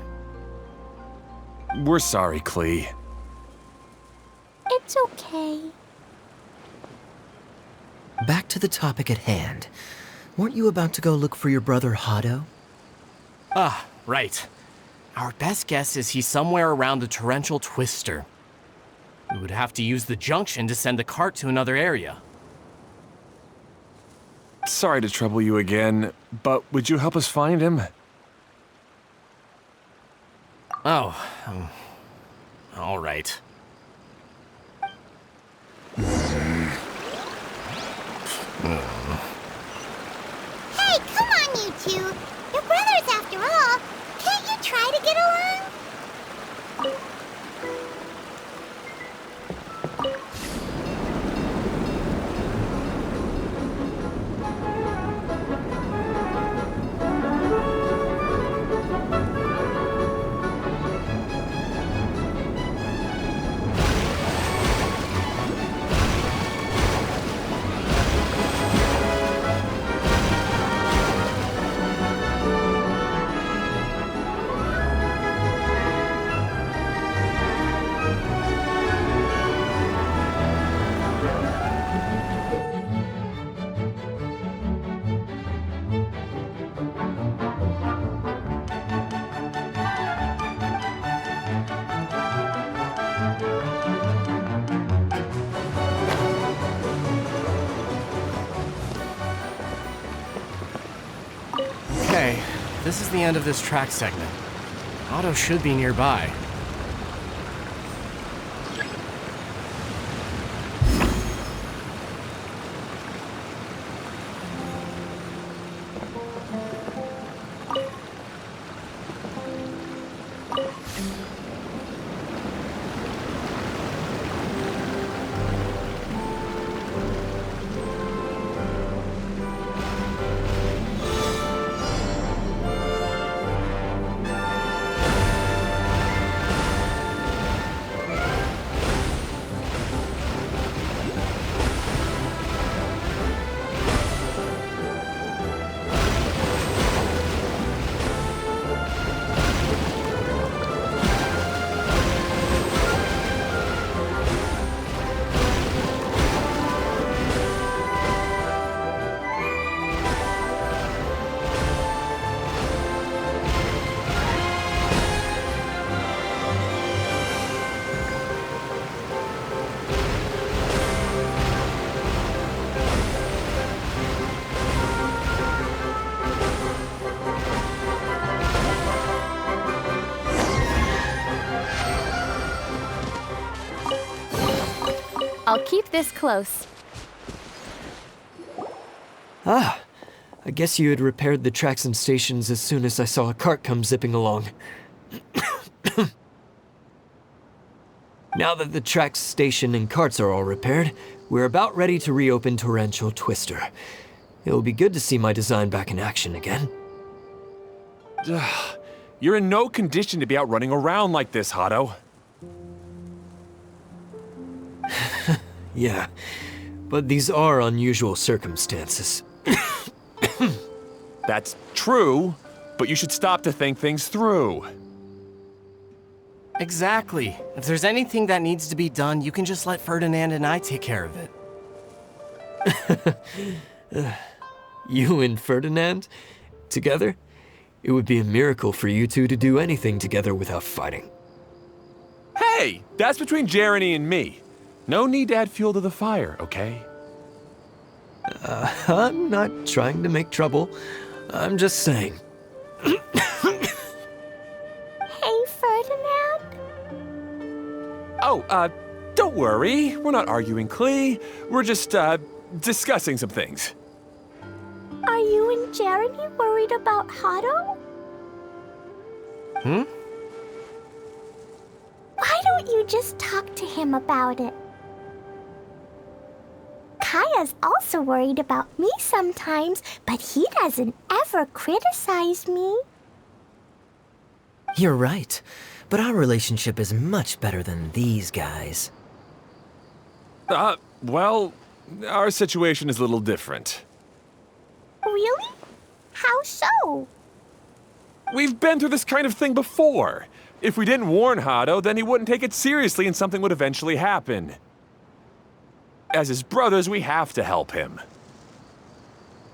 We're sorry, Klee.
It's okay.
Back to the topic at hand. Weren't you about to go look for your brother Hado?
Ah, right. Our best guess is he's somewhere around the torrential twister. We would have to use the junction to send the cart to another area.
Sorry to trouble you again, but would you help us find him?
Oh, all right.
Hey, come on, you two. You're brothers after all. Can't you try to get along?
Okay, this is the end of this track segment. Otto should be nearby.
I'll keep this close.
Ah, I guess you had repaired the tracks and stations as soon as I saw a cart come zipping along. Now that the tracks, station, and carts are all repaired, we're about ready to reopen Torrential Twister. It'll be good to see my design back in action again.
You're in no condition to be out running around like this, Hado.
Yeah, but these are unusual circumstances.
That's true, but you should stop to think things through.
Exactly. If there's anything that needs to be done, you can just let Ferdinand and I take care of it.
You and Ferdinand? Together? It would be a miracle for you two to do anything together without fighting.
Hey, that's between Jeremy and me. No need to add fuel to the fire, okay?
I'm not trying to make trouble. I'm just saying.
Hey, Ferdinand.
Oh, don't worry. We're not arguing, Klee. We're just, discussing some things.
Are you and Jeremy worried about Hado? Why don't you just talk to him about it? Kaya's also worried about me sometimes, but he doesn't ever criticize me.
You're right, but our relationship is much better than these guys.
Well, our situation is a little different.
Really? How so?
We've been through this kind of thing before. If we didn't warn Hado, then he wouldn't take it seriously and something would eventually happen. As his brothers, we have to help him.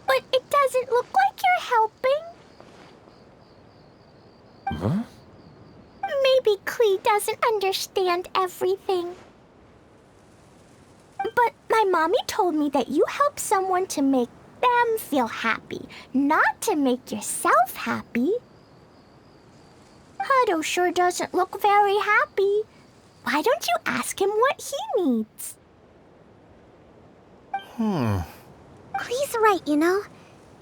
But it doesn't look like you're helping.
Huh?
Maybe Klee doesn't understand everything. But my mommy told me that you help someone to make them feel happy, not to make yourself happy. Hado sure doesn't look very happy. Why don't you ask him what he needs?
Klee's right, you know?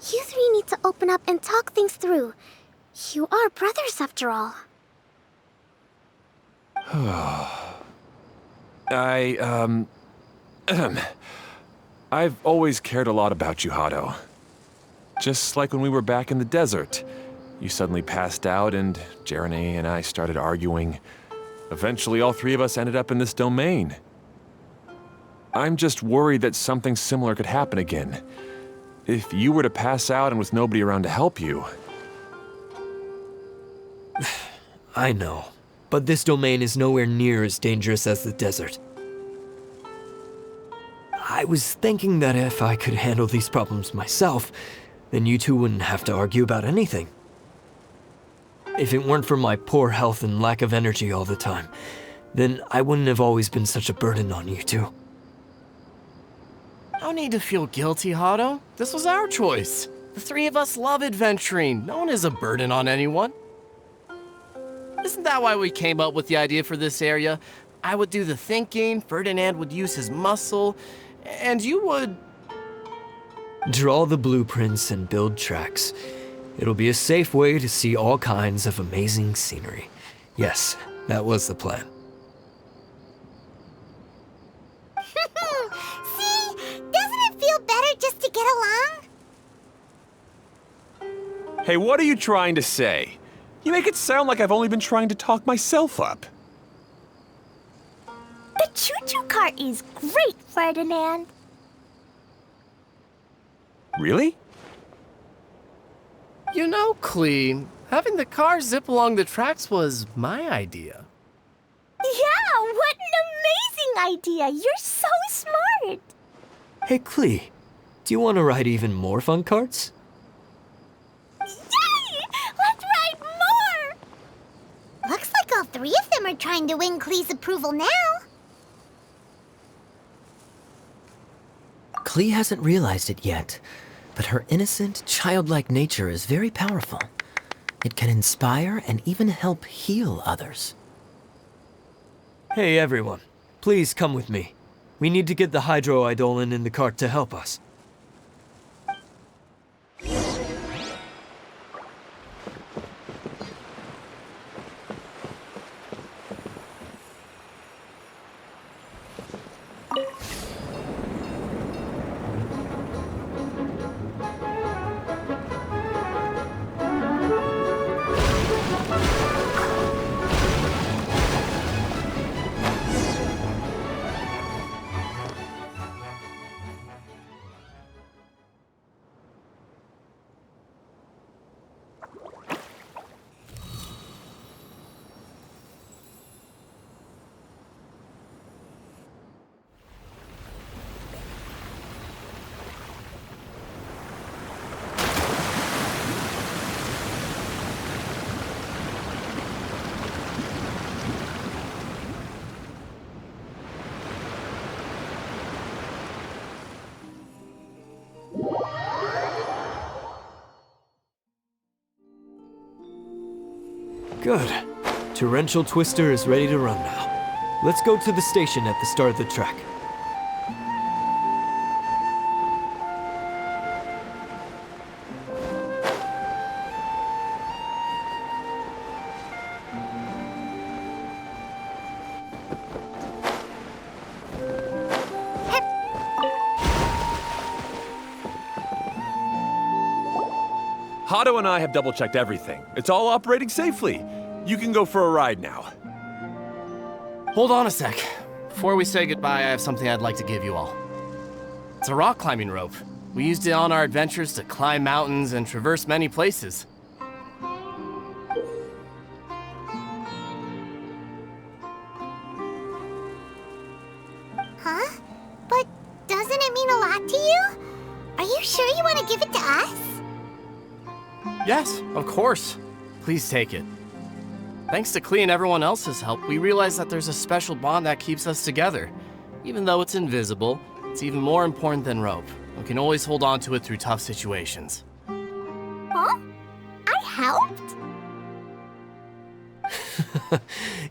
You three need to open up and talk things through. You are brothers, after all.
I've always cared a lot about you, Hado. Just like when we were back in the desert. You suddenly passed out and Jeremy and I started arguing. Eventually, all three of us ended up in this domain. I'm just worried that something similar could happen again. If you were to pass out and with nobody around to help you.
I know, but this domain is nowhere near as dangerous as the desert. I was thinking that if I could handle these problems myself, then you two wouldn't have to argue about anything. If it weren't for my poor health and lack of energy all the time, then I wouldn't have always been such a burden on you two.
No need to feel guilty, Hado. This was our choice. The three of us love adventuring. No one is a burden on anyone. Isn't that why we came up with the idea for this area? I would do the thinking, Ferdinand would use his muscle, and you would...
Draw the blueprints and build tracks. It'll be a safe way to see all kinds of amazing scenery. Yes, that was the plan.
See? Doesn't it feel better just to get along?
Hey, what are you trying to say? You make it sound like I've only been trying to talk myself up.
The choo-choo cart is great, Ferdinand.
Really?
You know, Klee, having the car zip along the tracks was my idea.
Yeah, what an amazing idea! You're so smart!
Hey, Klee, do you want to ride even more fun carts?
Yay! Let's ride more!
Looks like all three of them are trying to win Klee's approval now.
Klee hasn't realized it yet, but her innocent, childlike nature is very powerful. It can inspire and even help heal others. Hey everyone, please come with me. We need to get the hydroidolin in the cart to help us. Good. Torrential Twister is ready to run now. Let's go to the station at the start of the track.
Hato and I have double-checked everything. It's all operating safely. You can go for a ride now.
Hold on a sec. Before we say goodbye, I have something I'd like to give you all. It's a rock climbing rope. We used it on our adventures to climb mountains and traverse many places.
Huh? But doesn't it mean a lot to you? Are you sure you want to give it to us?
Yes, of course. Please take it. Thanks to Klee and everyone else's help, we realized that there's a special bond that keeps us together. Even though it's invisible, it's even more important than rope. We can always hold on to it through tough situations.
Huh? I helped?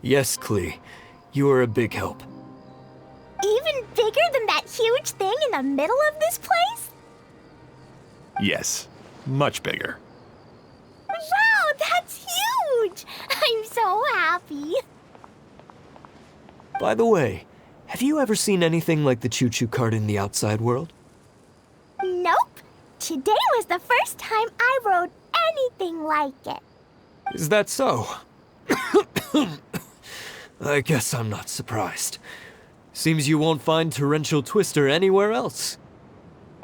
Yes, Klee. You are a big help.
Even bigger than that huge thing in the middle of this place?
Yes, much bigger.
Wow, that's huge! I'm so happy.
By the way, have you ever seen anything like the choo-choo cart in the outside world?
Nope. Today was the first time I rode anything like it.
Is that so? I guess I'm not surprised. Seems you won't find Torrential Twister anywhere else.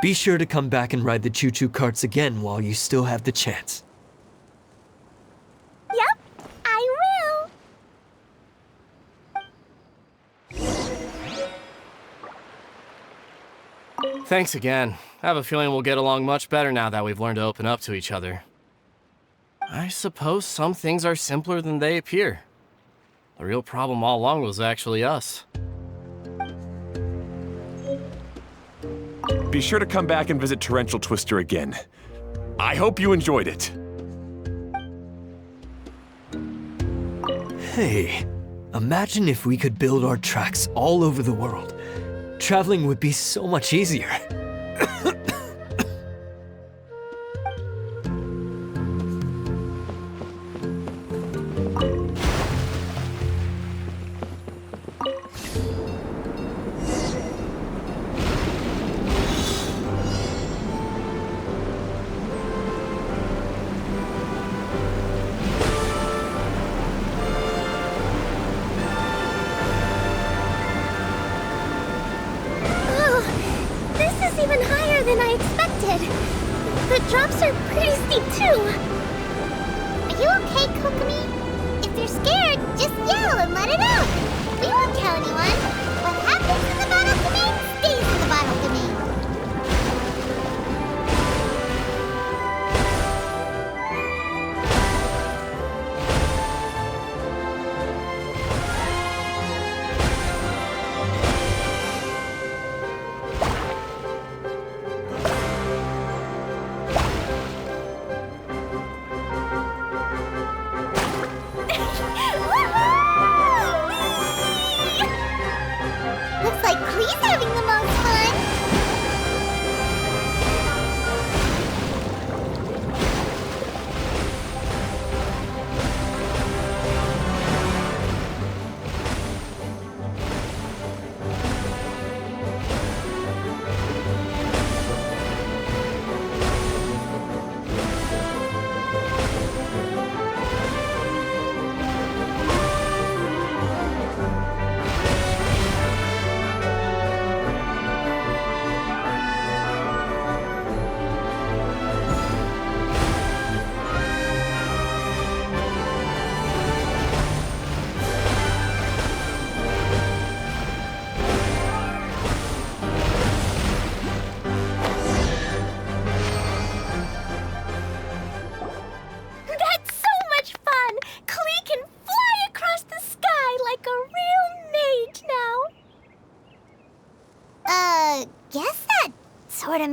Be sure to come back and ride the choo-choo carts again while you still have the chance.
Yep, I will.
Thanks again. I have a feeling we'll get along much better now that we've learned to open up to each other. I suppose some things are simpler than they appear. The real problem all along was actually us.
Be sure to come back and visit Torrential Twister again. I hope you enjoyed it.
Hey, imagine if we could build our tracks all over the world. Traveling would be so much easier.
Even higher than I expected. The drops are pretty steep, too.
Are you okay, Kokomi? If you're scared, just yell and let it out. We won't tell anyone. What happens in the bottle domain stays in the bottle domain.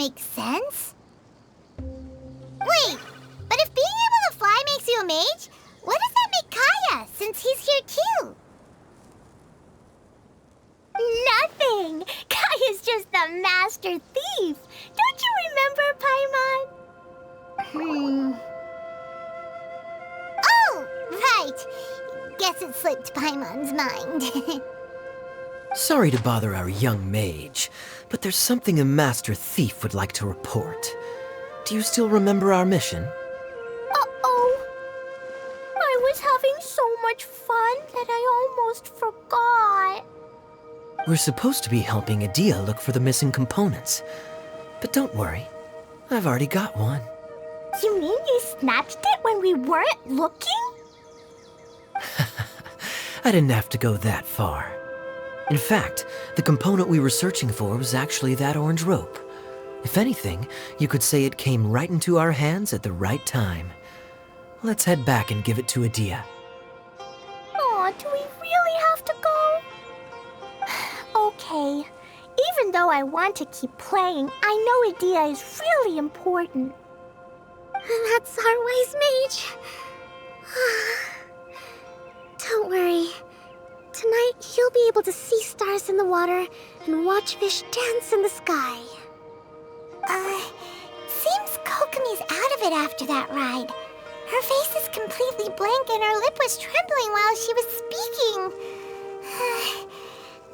make sense. Wait, but if being able to fly makes you a mage, what does that make Kaya, since he's here too?
Nothing! Kaya's just a master thief! Don't you remember, Paimon?
Oh, right. Guess it slipped Paimon's mind.
Sorry to bother our young mage, but there's something a master thief would like to report. Do you still remember our mission?
Uh-oh. I was having so much fun that I almost forgot.
We're supposed to be helping Adia look for the missing components. But don't worry, I've already got one.
You mean you snatched it when we weren't looking?
I didn't have to go that far. In fact, the component we were searching for was actually that orange rope. If anything, you could say it came right into our hands at the right time. Let's head back and give it to Adia.
Aw, do we really have to go? Okay. Even though I want to keep playing, I know Adia is really important.
That's our wise mage. Don't worry. Tonight, he'll be able to see stars in the water and watch fish dance in the sky.
Seems Kokomi's out of it after that ride. Her face is completely blank and her lip was trembling while she was speaking.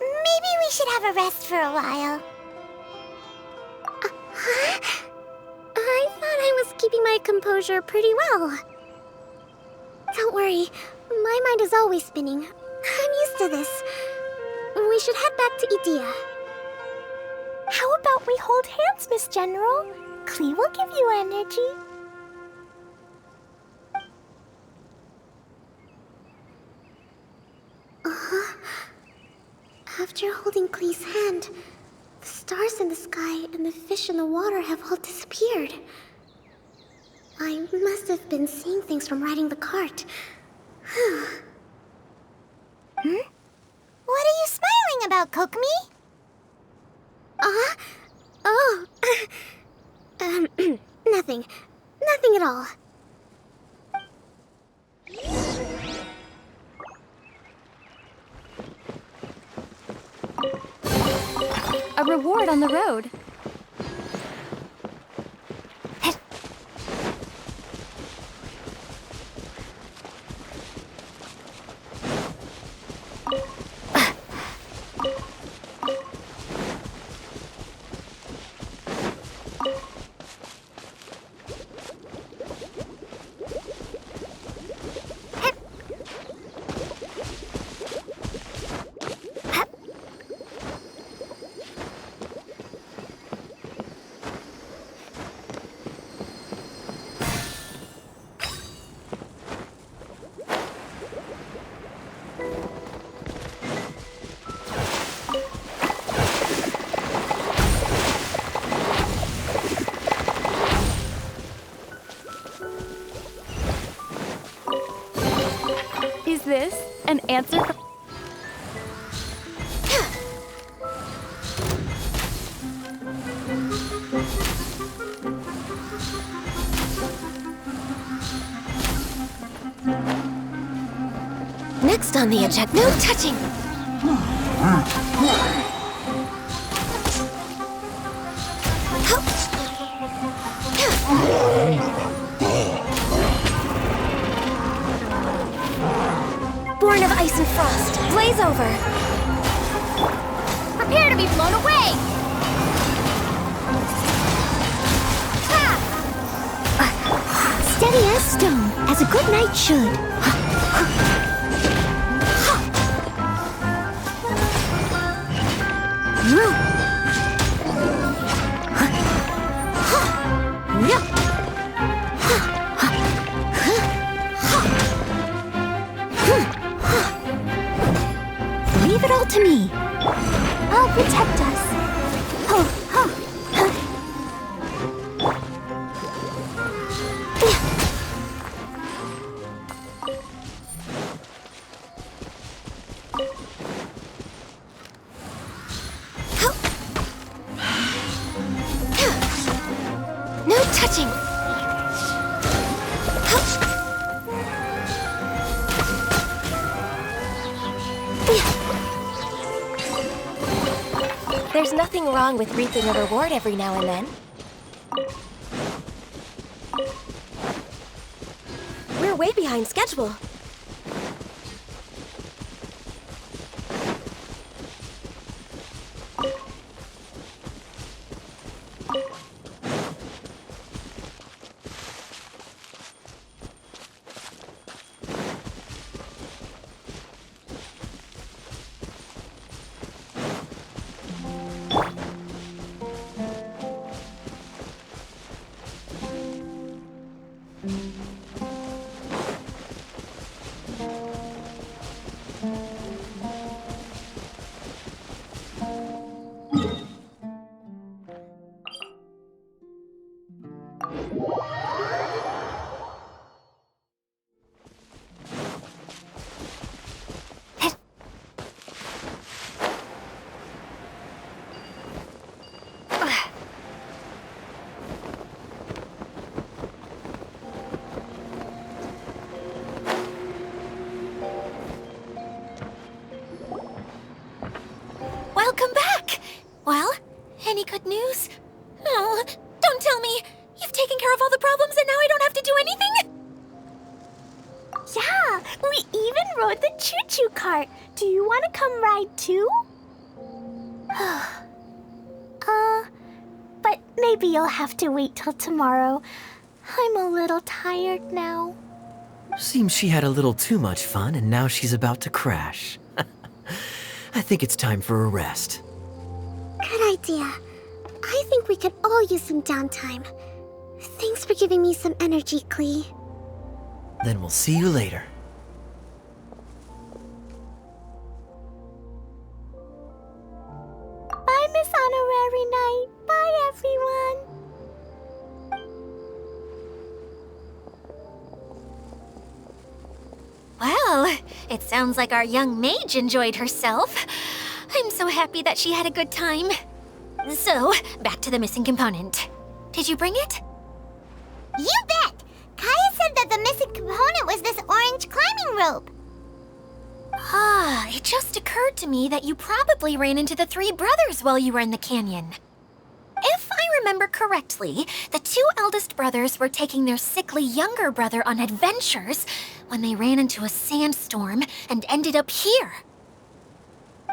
Maybe we should have a rest for a while.
I thought I was keeping my composure pretty well. Don't worry, my mind is always spinning. I'm used to this. We should head back to Idia.
How about we hold hands, Miss General? Klee will give you energy.
After holding Klee's hand, the stars in the sky and the fish in the water have all disappeared. I must have been seeing things from riding the cart.
What are you smiling about, Kokomi?
Oh. Nothing. Nothing at all.
A reward on the road. Is this an answer for...
Next on the agenda, no touching! Born of ice and frost, blaze over! Prepare to be blown away!
Steady as stone, as a good knight should.
Leave it all to me.
I'll protect us.
There's nothing wrong with reaping a reward every now and then. We're way behind schedule.
Welcome back! Well, any good news? Oh, don't tell me! You've taken care of all the problems and now I don't have to do anything?
Yeah, we even rode the choo-choo cart. Do you want to come ride too? But maybe you'll have to wait till tomorrow. I'm a little tired now.
Seems she had a little too much fun and now she's about to crash. I think it's time for a rest.
Good idea. I think we could all use some downtime. Thanks for giving me some energy, Klee.
Then we'll see you later.
Bye, Miss Honorary Knight. Bye, everyone.
Well, it sounds like our young mage enjoyed herself. I'm so happy that she had a good time. So, back to the missing component. Did you bring it?
You bet! Kaya said that the missing component was this orange climbing rope.
Ah, it just occurred to me that you probably ran into the three brothers while you were in the canyon. If I remember correctly, the two eldest brothers were taking their sickly younger brother on adventures when they ran into a sandstorm and ended up here.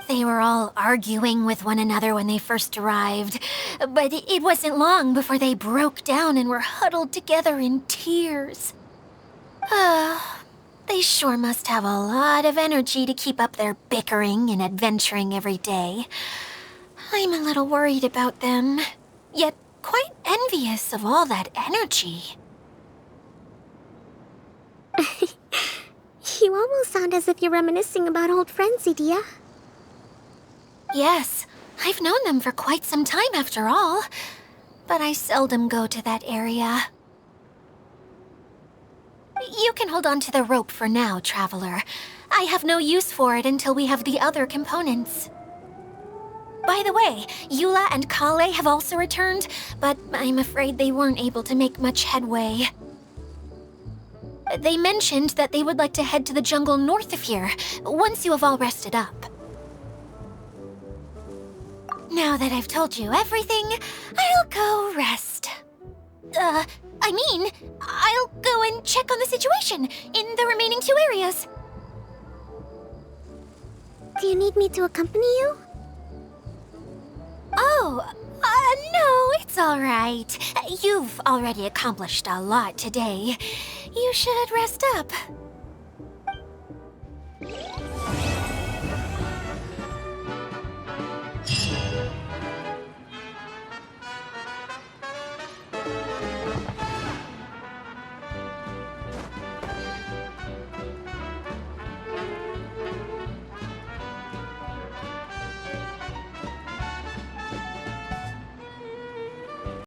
They were all arguing with one another when they first arrived, but it wasn't long before they broke down and were huddled together in tears. They sure must have a lot of energy to keep up their bickering and adventuring every day. I'm a little worried about them, yet quite envious of all that energy.
You almost sound as if you're reminiscing about old friends, Edea.
Yes, I've known them for quite some time after all, but I seldom go to that area. You can hold on to the rope for now, Traveler. I have no use for it until we have the other components. By the way, Eula and Kale have also returned, but I'm afraid they weren't able to make much headway. They mentioned that they would like to head to the jungle north of here, once you have all rested up. Now that I've told you everything, I'll go rest. I'll go and check on the situation in the remaining two areas.
Do you need me to accompany you?
Oh, no, it's all right. You've already accomplished a lot today. You should rest up.